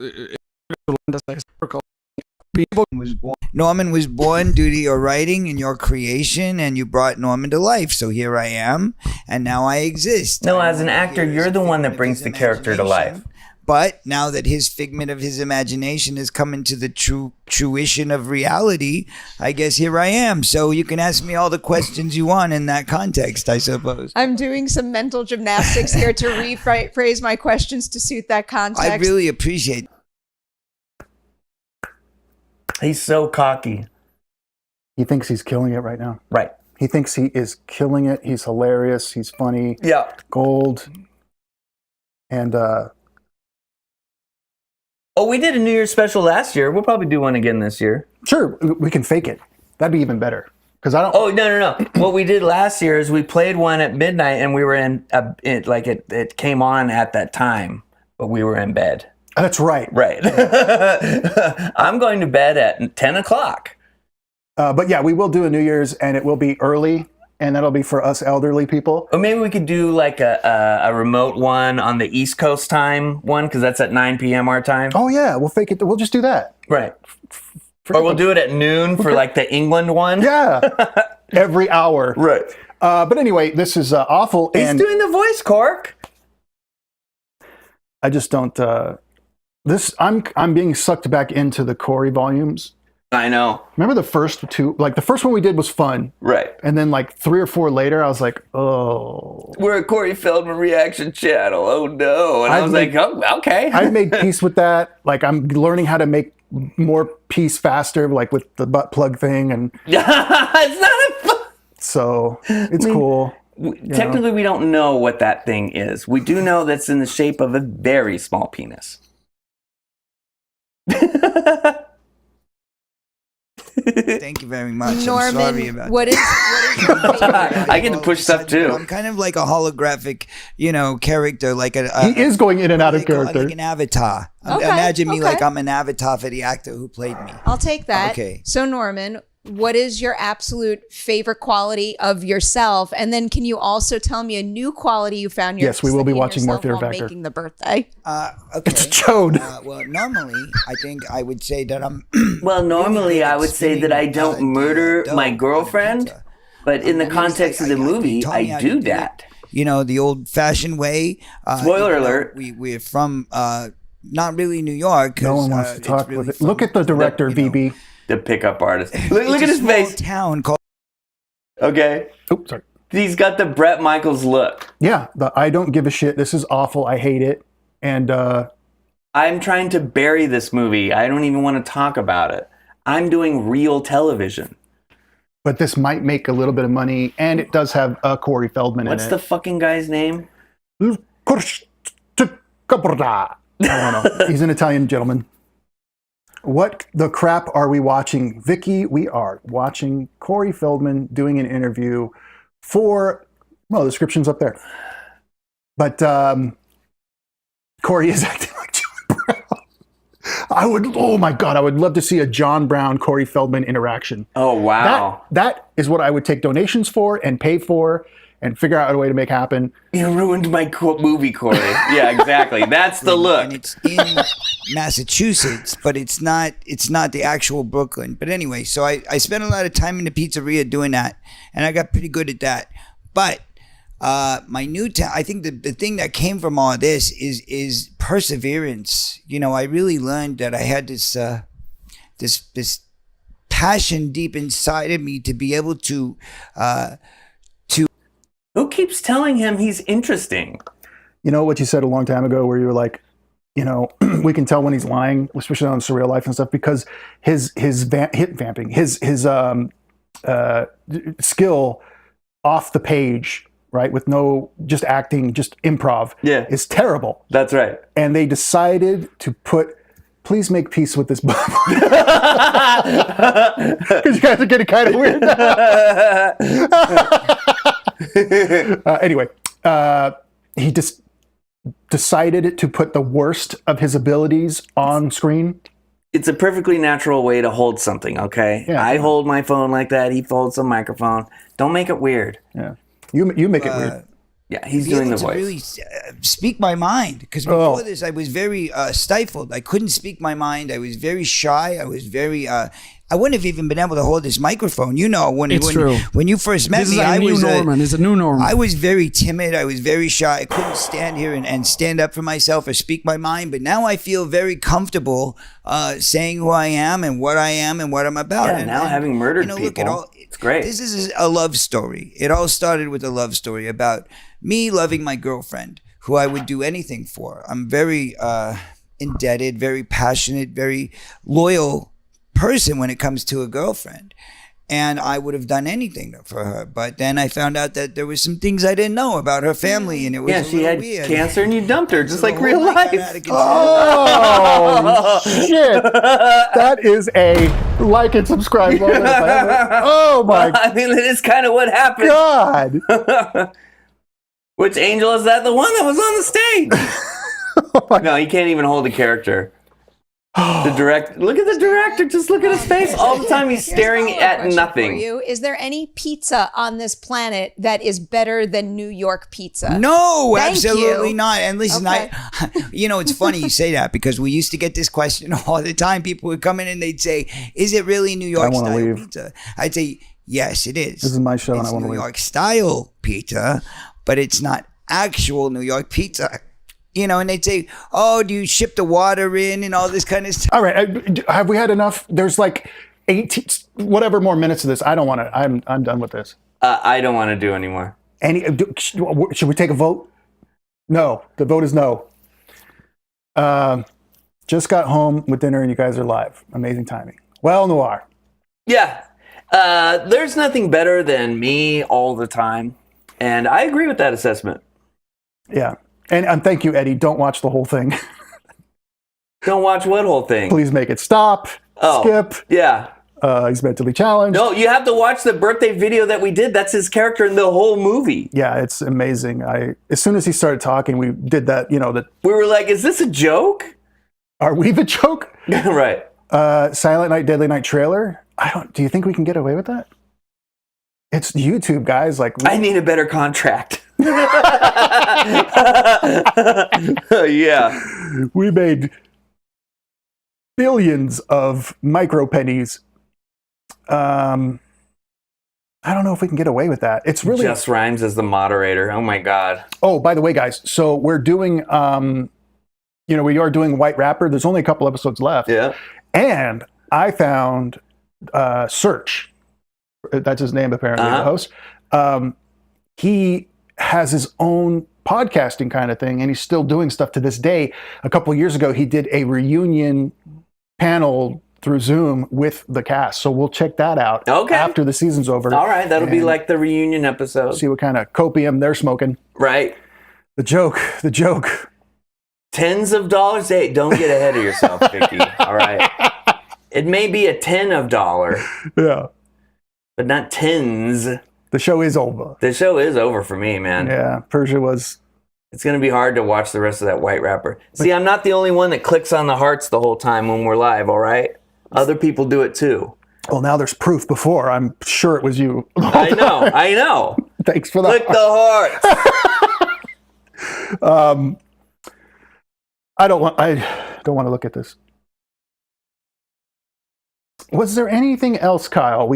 Norman was born due to your writing and your creation, and you brought Norman to life. So here I am, and now I exist. No, as an actor, you're the one that brings the character to life. But now that his figment of his imagination has come into the fruition of reality, I guess here I am. So you can ask me all the questions you want in that context, I suppose. I'm doing some mental gymnastics here to rephrase my questions to suit that context. I really appreciate it. He's so cocky. He thinks he's killing it right now. Right. He thinks he is killing it. He's hilarious. He's funny. Yeah. Gold. And we did a New Year's special last year. We'll probably do one again this year. Sure, we can fake it. That'd be even better. Because I don't. Oh no! What we did last year is we played one at midnight, and we were it came on at that time, but we were in bed. That's right. Right. I'm going to bed at 10 o'clock. But yeah, we will do a New Year's, and it will be early, and that'll be for us elderly people. Or maybe we could do like a remote one on the East Coast time one, because that's at 9 p.m. our time. Oh yeah, we'll fake it. We'll just do that. Right. Or we'll do it at noon for like the England one. Yeah. Every hour. Right. But anyway, this is awful. He's doing the voice, Cork. I just don't. I'm being sucked back into the Corey volumes. I know. Remember the first two? Like the first one we did was fun. Right. And then like 3 or 4 later, I was like, oh. We're a Corey Feldman reaction channel. Oh no. And I was like, oh, okay. I made peace with that. Like I'm learning how to make more peace faster, like with the butt plug thing. And it's not so it's cool. Technically, we don't know what that thing is. We do know that's in the shape of a very small penis. Thank you very much. Norman, I'm sorry about what is your favorite? I get to push stuff too. I'm kind of like a holographic, character. Like he is going in and out of character. Like an avatar. Okay, Imagine me like I'm an avatar for the actor who played me. I'll take that. Okay. So Norman, what is your absolute favorite quality of yourself? And then can you also tell me a new quality you found Yes, we will be watching more Fear while Factor. making the birthday? Okay. It's chode. Well, normally, I think I would say that I'm... Well, normally I would say that I don't murder my girlfriend, but in the context of the movie, I do that. The old-fashioned way. Spoiler alert. We're from not really New York. No one wants to talk with it. Look at the director, VB. The pickup artist. Look at his face. Town called. Okay. Oops, sorry. He's got the Bret Michaels look. Yeah, the I don't give a shit. This is awful. I hate it. And I'm trying to bury this movie. I don't even want to talk about it. I'm doing real television. but this might make a little bit of money, and it does have Corey Feldman in it. What's the fucking guy's name? I don't know. He's an Italian gentleman. What the crap are we watching? Vicky, we are watching Corey Feldman doing an interview for, well, the description's up there. But Corey is acting like John Brown. Oh my God, I would love to see a John Brown, Corey Feldman interaction. Oh, wow. That is what I would take donations for and pay for and figure out a way to make happen. You ruined my movie, Corey. Yeah, exactly. That's the look. And it's in Massachusetts, but it's not the actual Brooklyn. But anyway, so I spent a lot of time in the pizzeria doing that, and I got pretty good at that. But my new I think the thing that came from all of this is perseverance. You know, I really learned that I had this passion deep inside of me to be able to Who keeps telling him he's interesting? You know what you said a long time ago where you were like, you know, we can tell when he's lying, especially on Surreal Life and stuff, because his skill off the page, right, with no just acting, just improv, is terrible. That's right. And they decided to put, please make peace with this bomb. Because you guys are getting kind of weird. Anyway, he just decided to put the worst of his abilities on screen. It's a perfectly natural way to hold something, okay? Yeah. I hold my phone like that. He holds a microphone. Don't make it weird. Yeah. You make it weird. Yeah, he's doing the to voice. really speak my mind, because before this I was very stifled. I couldn't speak my mind. I was very shy. I was very I wouldn't have even been able to hold this microphone. You know, when you first met me, I was It's a new norm. I was very timid. I was very shy. I couldn't stand here and stand up for myself or speak my mind. But now I feel very comfortable saying who I am and what I'm about. Yeah, now having murdered look, people, it's great. This is a love story. It all started with a love story about me loving my girlfriend, who I would do anything for. I'm very indebted, very passionate, very loyal person when it comes to a girlfriend, and I would have done anything for her. But then I found out that there was some things I didn't know about her family, and it was she had weird. cancer and you dumped her, just like real life. Oh shit! That is a like and subscribe moment. Oh my! I mean, it is kind of what happened. God. Which angel is that? The one that was on the stage? No, he can't even hold a character. Look at the director. Just look at his face all the time. He's staring at nothing. For you, is there any pizza on this planet that is better than New York pizza? No, Thank absolutely you. not. And listen, Okay. you know, it's funny you say that, because we used to get this question all the time. People would come in and they'd say, "Is it really New York style pizza?" I'd say, "Yes, it is. This is my show, and it's I want to New leave." York style pizza, but it's not actual New York pizza." You know, and they'd say, "Oh, do you ship the water in and all this kind of stuff?" All right, have we had enough? There's like 18, whatever more minutes of this. I don't want to. I'm done with this. I don't want to do anymore. Should we take a vote? No, the vote is no. Just got home with dinner and you guys are live. Amazing timing. Well, Noir. Yeah, there's nothing better than me all the time, and I agree with that assessment. Yeah. And thank you, Eddie. Don't watch the whole thing. Don't watch what whole thing? Please make it stop. Skip. Yeah. He's mentally challenged. No, you have to watch the birthday video that we did. That's his character in the whole movie. Yeah, it's amazing. As soon as he started talking, we did that. You know that we were like, "Is this a joke? Are we the joke?" Right. Silent Night, Deadly Night trailer. Do you think we can get away with that? It's YouTube, guys. Like, I need a better contract. Yeah. We made billions of micro pennies. I don't know if we can get away with that. It's really Just Rhymes as the moderator. Oh my God. Oh, by the way, guys, so we're doing we are doing White Rapper. There's only a couple episodes left. Yeah. And I found Search. That's his name, apparently, the host. he has his own podcasting kind of thing, and he's still doing stuff to this day. A couple of years ago, he did a reunion panel through Zoom with the cast. So we'll check that out after the season's over. All right, that'll be like the reunion episode. See what kind of copium they're smoking. Right. The joke. Tens of dollars. Hey, don't get ahead of yourself, Vicky. All right. It may be a $10. Yeah. But not tens. The show is over. The show is over for me, man. Yeah, Persia was. It's going to be hard to watch the rest of that White Rapper. See, I'm not the only one that clicks on the hearts the whole time when we're live, all right? Other people do it too. Well, now there's proof before. I'm sure it was you. I know. Thanks for that. Click the hearts. I don't want to look at this. Was there anything else, Kyle?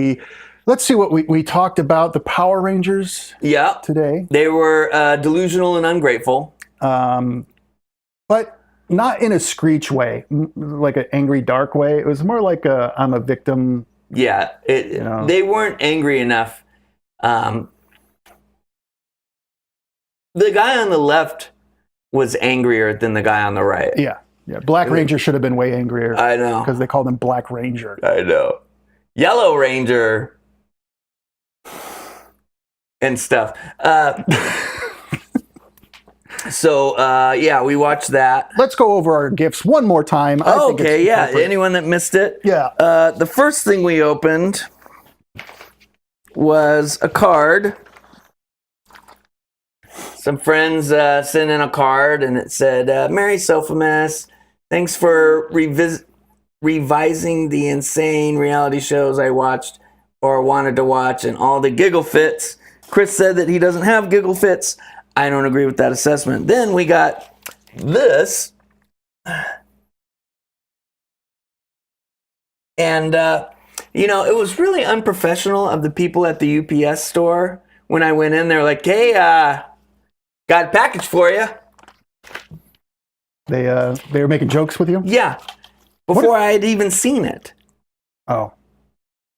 Let's see what we talked about. The Power Rangers. Yeah. Today. They were delusional and ungrateful. But not in a Screech way, like an angry, dark way. It was more like I'm a victim. Yeah. They weren't angry enough. The guy on the left was angrier than the guy on the right. Yeah. Black Ranger should have been way angrier. I know. Because they called him Black Ranger. I know. Yellow Ranger and stuff. We watched that. Let's go over our gifts one more time. Okay, yeah. Anyone that missed it? Yeah. The first thing we opened was a card. Some friends sent in a card, and it said, Merry Sofamas, thanks for revising the insane reality shows I watched or wanted to watch and all the giggle fits. Chris said that he doesn't have giggle fits. I don't agree with that assessment. Then we got this. And, it was really unprofessional of the people at the UPS store. When I went in, they're like, hey, got a package for you. They were making jokes with you? Yeah. Before I had even seen it. Oh,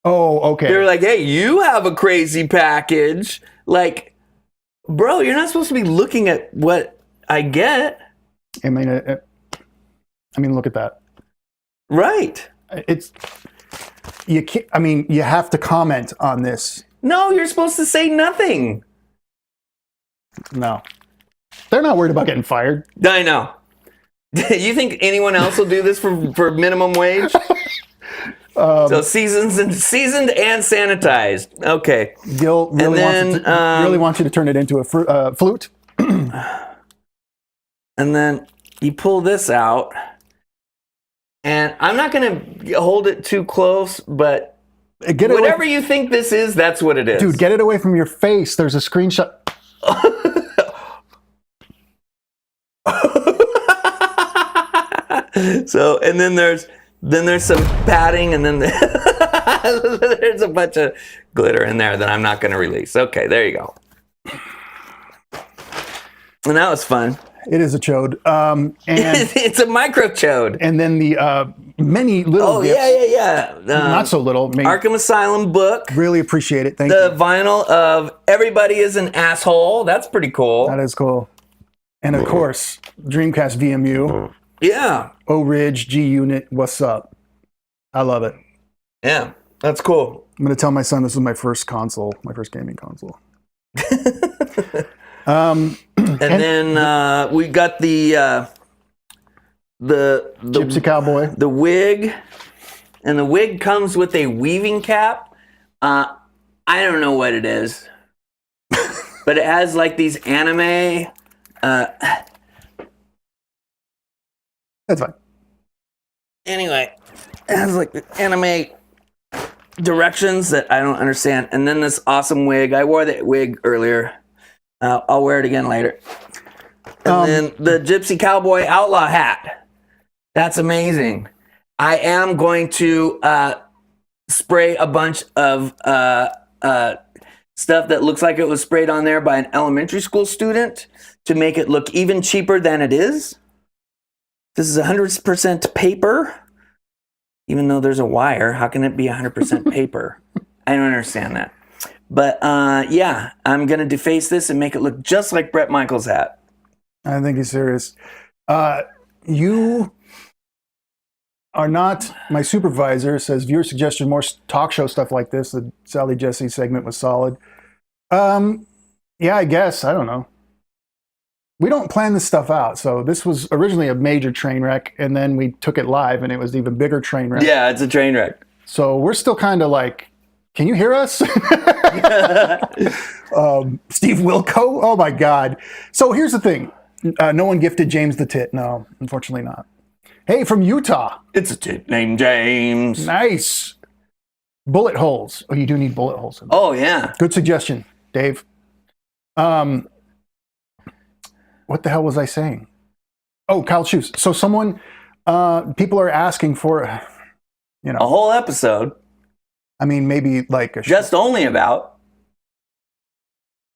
okay. They're like, hey, you have a crazy package. Like, bro, you're not supposed to be looking at what I get. I mean, look at that. Right. You can't, you have to comment on this. No, you're supposed to say nothing. No. They're not worried about getting fired. I know. You think anyone else will do this for minimum wage? So seasoned and sanitized. Okay. Gil really wants you to turn it into a flute. And then you pull this out. And I'm not going to hold it too close, but whatever you think this is, that's what it is. Dude, get it away from your face. There's a screenshot. So, and then there's some padding, and then there's a bunch of glitter in there that I'm not going to release. Okay, there you go. And that was fun. It is a chode. And it's a micro chode. And then the many little gifts. Yeah. Not so little. Arkham Asylum book. Really appreciate it. Thank you. The vinyl of Everybody is an Asshole. That's pretty cool. That is cool. And of course, Dreamcast VMU. Yeah. O-Ridge, G-Unit, what's up? I love it. Yeah, that's cool. I'm going to tell my son this is my first console, my first gaming console. And then we got the Gypsy Cowboy, the wig, and the wig comes with a weaving cap. I don't know what it is, but it has like these anime. That's fine. Anyway, it has like the anime directions that I don't understand, and then this awesome wig. I wore the wig earlier. I'll wear it again later. And then the Gypsy Cowboy Outlaw hat. That's amazing. I am going to spray a bunch of stuff that looks like it was sprayed on there by an elementary school student to make it look even cheaper than it is. This is 100% paper. Even though there's a wire, how can it be 100% paper? I don't understand that. But yeah, I'm gonna deface this and make it look just like Bret Michaels' hat. I think he's serious. You are not my supervisor. Says viewer suggestion more talk show stuff like this. The Sally Jesse segment was solid. Yeah, I guess. I don't know. We don't plan this stuff out. So this was originally a major train wreck, and then we took it live, and it was an even bigger train wreck. Yeah, it's a train wreck. So we're still kind of like, can you hear us? Steve Wilco? Oh my God. So here's the thing. No one gifted James the Tit. No, unfortunately not. Hey, from Utah. It's a tit named James. Nice. Bullet holes. Oh, you do need bullet holes in there. Oh, yeah. Good suggestion, Dave. What the hell was I saying? Oh, Kyle Shoes. So someone, people are asking for, a whole episode. I mean, maybe like a just only about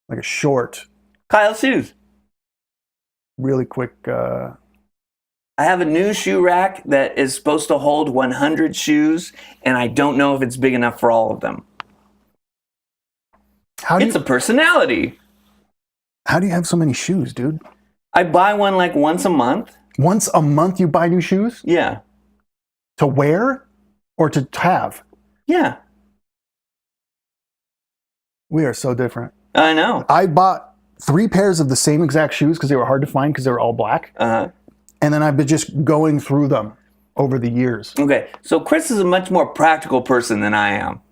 like a short. Kyle Shoes. Really quick. I have a new shoe rack that is supposed to hold 100 shoes, and I don't know if it's big enough for all of them. It's a personality. How do you have so many shoes, dude? I buy one like once a month. Once a month you buy new shoes? Yeah. To wear or to have? Yeah. We are so different. I know. I bought 3 pairs of the same exact shoes because they were hard to find because they were all black. Uh-huh. And then I've been just going through them over the years. Okay, so Chris is a much more practical person than I am.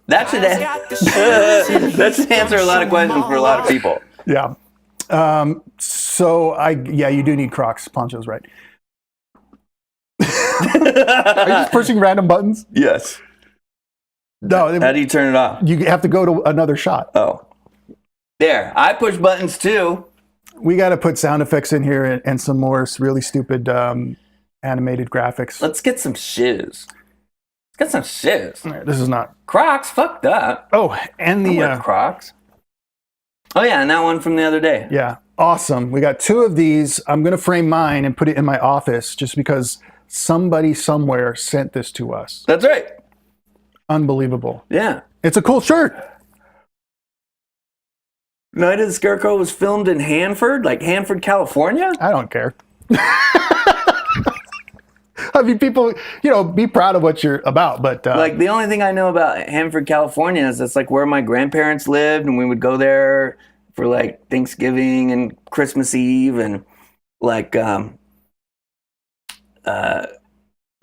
That should answer a lot of questions for a lot of people. Yeah. You do need Crocs. Poncho's right. Are you just pushing random buttons? Yes. No. How do you turn it off? You have to go to another shot. Oh. There. I push buttons too. We got to put sound effects in here and some more really stupid animated graphics. Let's get some shoes. Let's get some shoes. Right, this is not Crocs. Fuck that. Oh, and the Crocs. Oh yeah, and that one from the other day. Yeah, awesome. We got 2 of these. I'm gonna frame mine and put it in my office just because somebody somewhere sent this to us. That's right. Unbelievable. Yeah. It's a cool shirt. Night of the Scarecrow was filmed in Hanford, like Hanford, California? I don't care. I mean, people, be proud of what you're about, but... like, the only thing I know about Hanford, California is that's, like, where my grandparents lived, and we would go there for, like, Thanksgiving and Christmas Eve, and, like,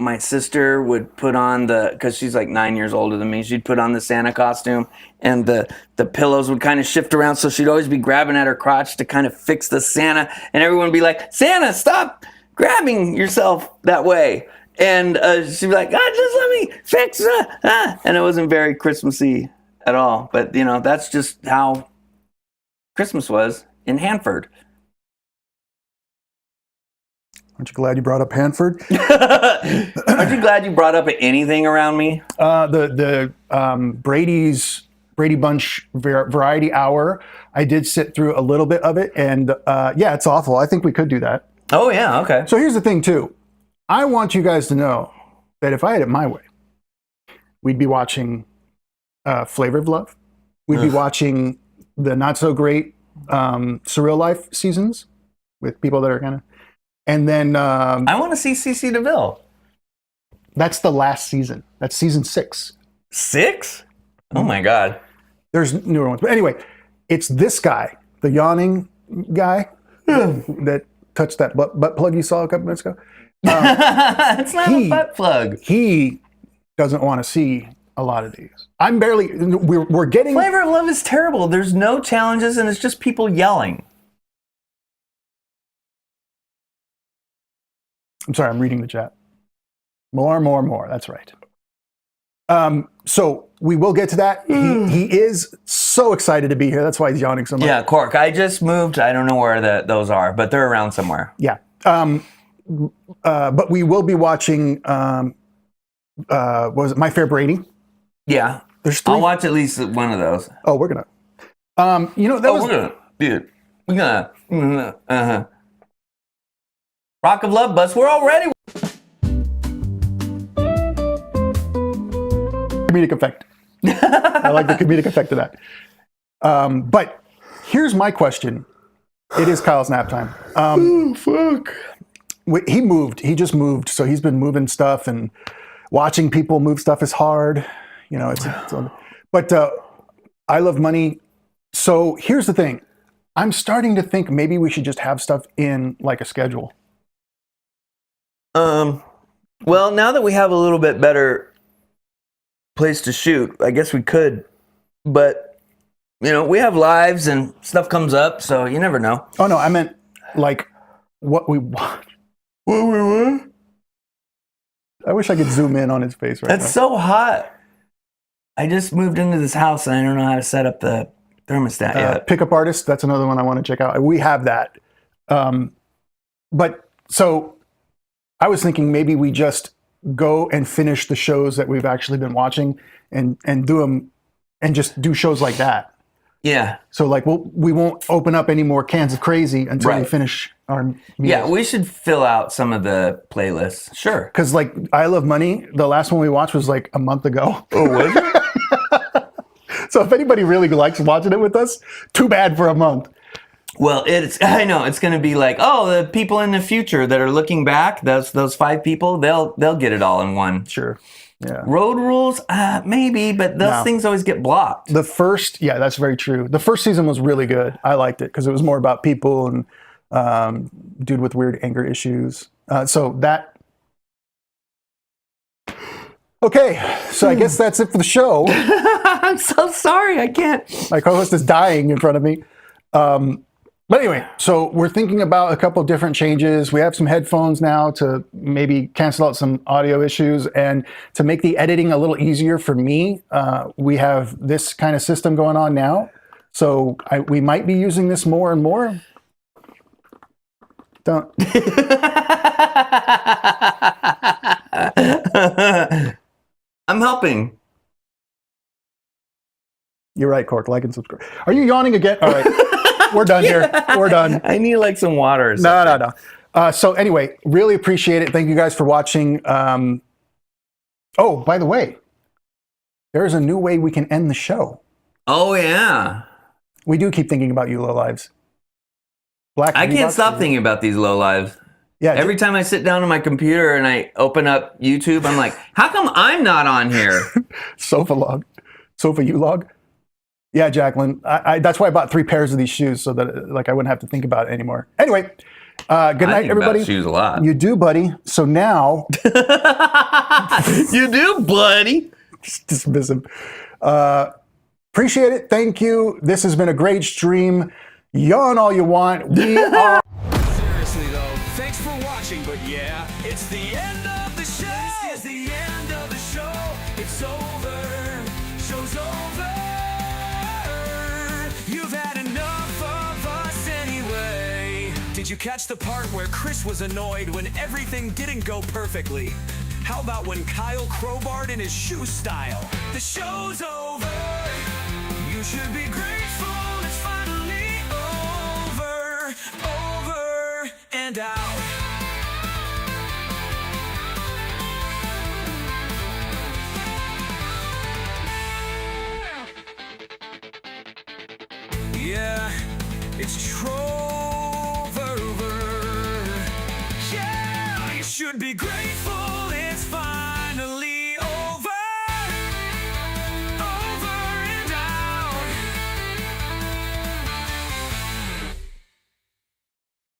my sister would put on because she's, like, 9 years older than me, she'd put on the Santa costume, and the pillows would kind of shift around, so she'd always be grabbing at her crotch to kind of fix the Santa, and everyone would be like, Santa, stop grabbing yourself that way. And she'd be like, just let me fix it. And it wasn't very Christmassy at all. But, that's just how Christmas was in Hanford. Aren't you glad you brought up Hanford? Aren't you glad you brought up anything around me? The Brady Bunch Variety Hour. I did sit through a little bit of it, and it's awful. I think we could do that. Oh, yeah, okay. So here's the thing, too. I want you guys to know that if I had it my way, we'd be watching Flavor of Love. We'd be watching the not-so-great Surreal Life seasons with people that are kind of... And then... I want to see CeCe DeVille. That's the last season. That's season 6. 6? Oh, my God. There's newer ones. But anyway, it's this guy, the yawning guy that... touch that butt plug you saw a couple minutes ago. It's not a butt plug. He doesn't want to see a lot of these. We're getting... Flavor of Love is terrible. There's no challenges, and it's just people yelling. I'm sorry, I'm reading the chat. More. That's right. So we will get to that. He is so excited to be here. That's why he's yawning so much. Yeah, Cork. I just moved. I don't know where those are, but they're around somewhere. Yeah. But we will be watching, what was it, My Fair Brady? Yeah. There's 3. I'll watch at least one of those. Oh, we're going to. We're gonna. Rock of Love Bus. We're already. comedic effect. I like the comedic effect of that. But here's my question. It is Kyle's nap time. Oh, fuck. He moved. He just moved. So he's been moving stuff, and watching people move stuff is hard. You know, but I love money. So here's the thing. I'm starting to think maybe we should just have stuff in like a schedule. Well, now that we have a little bit better place to shoot, I guess we could. But, you know, we have lives and stuff comes up, so you never know. Oh, no, I meant like what we watch. What we want? I wish I could zoom in on his face right now. That's so hot. I just moved into this house and I don't know how to set up the thermostat yet. Pickup Artist, that's another one I want to check out. We have that. But so I was thinking maybe we just go and finish the shows that we've actually been watching and do them and just do shows like that. Yeah. So like we won't open up any more cans of crazy until we finish our meals. Yeah, we should fill out some of the playlists. Sure. Because like I Love Money, the last one we watched was like a month ago. Oh, was it? So if anybody really likes watching it with us, too bad for a month. Well, I know it's going to be like, oh, the people in the future that are looking back, those 5 people, they'll get it all in one. Sure. Yeah. Road rules, maybe, but those things always get blocked. Yeah, that's very true. The first season was really good. I liked it because it was more about people and dude with weird anger issues. So that. Okay, so I guess that's it for the show. I'm so sorry, I can't. My co-host is dying in front of me. But anyway, so we're thinking about a couple of different changes. We have some headphones now to maybe cancel out some audio issues, and to make the editing a little easier for me, we have this kind of system going on now. So we might be using this more and more. Don't. I'm helping. You're right, Cork. Like and subscribe. Are you yawning again? All right. We're done here. We're done. I need like some water or something. No. So anyway, really appreciate it. Thank you guys for watching. Oh, by the way, there's a new way we can end the show. Oh, yeah. We do keep thinking about you, lowlives. I can't stop thinking about these lowlives. Yeah. Every time I sit down on my computer and I open up YouTube, I'm like, how come I'm not on here? Sofa U-log. Yeah, Jacqueline. That's why I bought 3 pairs of these shoes so that like I wouldn't have to think about it anymore. Anyway, good night, everybody. About shoes a lot. You do, buddy. So now, you do, buddy. Just dismiss him. Appreciate it. Thank you. This has been a great stream. Yawn all you want. We are. Seriously though, thanks for watching, but yeah, it's the end of the show. This is the end of the show. It's over. Show's over. You've had enough of us anyway. Did you catch the part where Chris was annoyed when everything didn't go perfectly? How about when Kyle crowbarred in his shoe style? The show's over. You should be grateful it's finally over. Over and out. Yeah, it's Trover. Yeah, you should be grateful.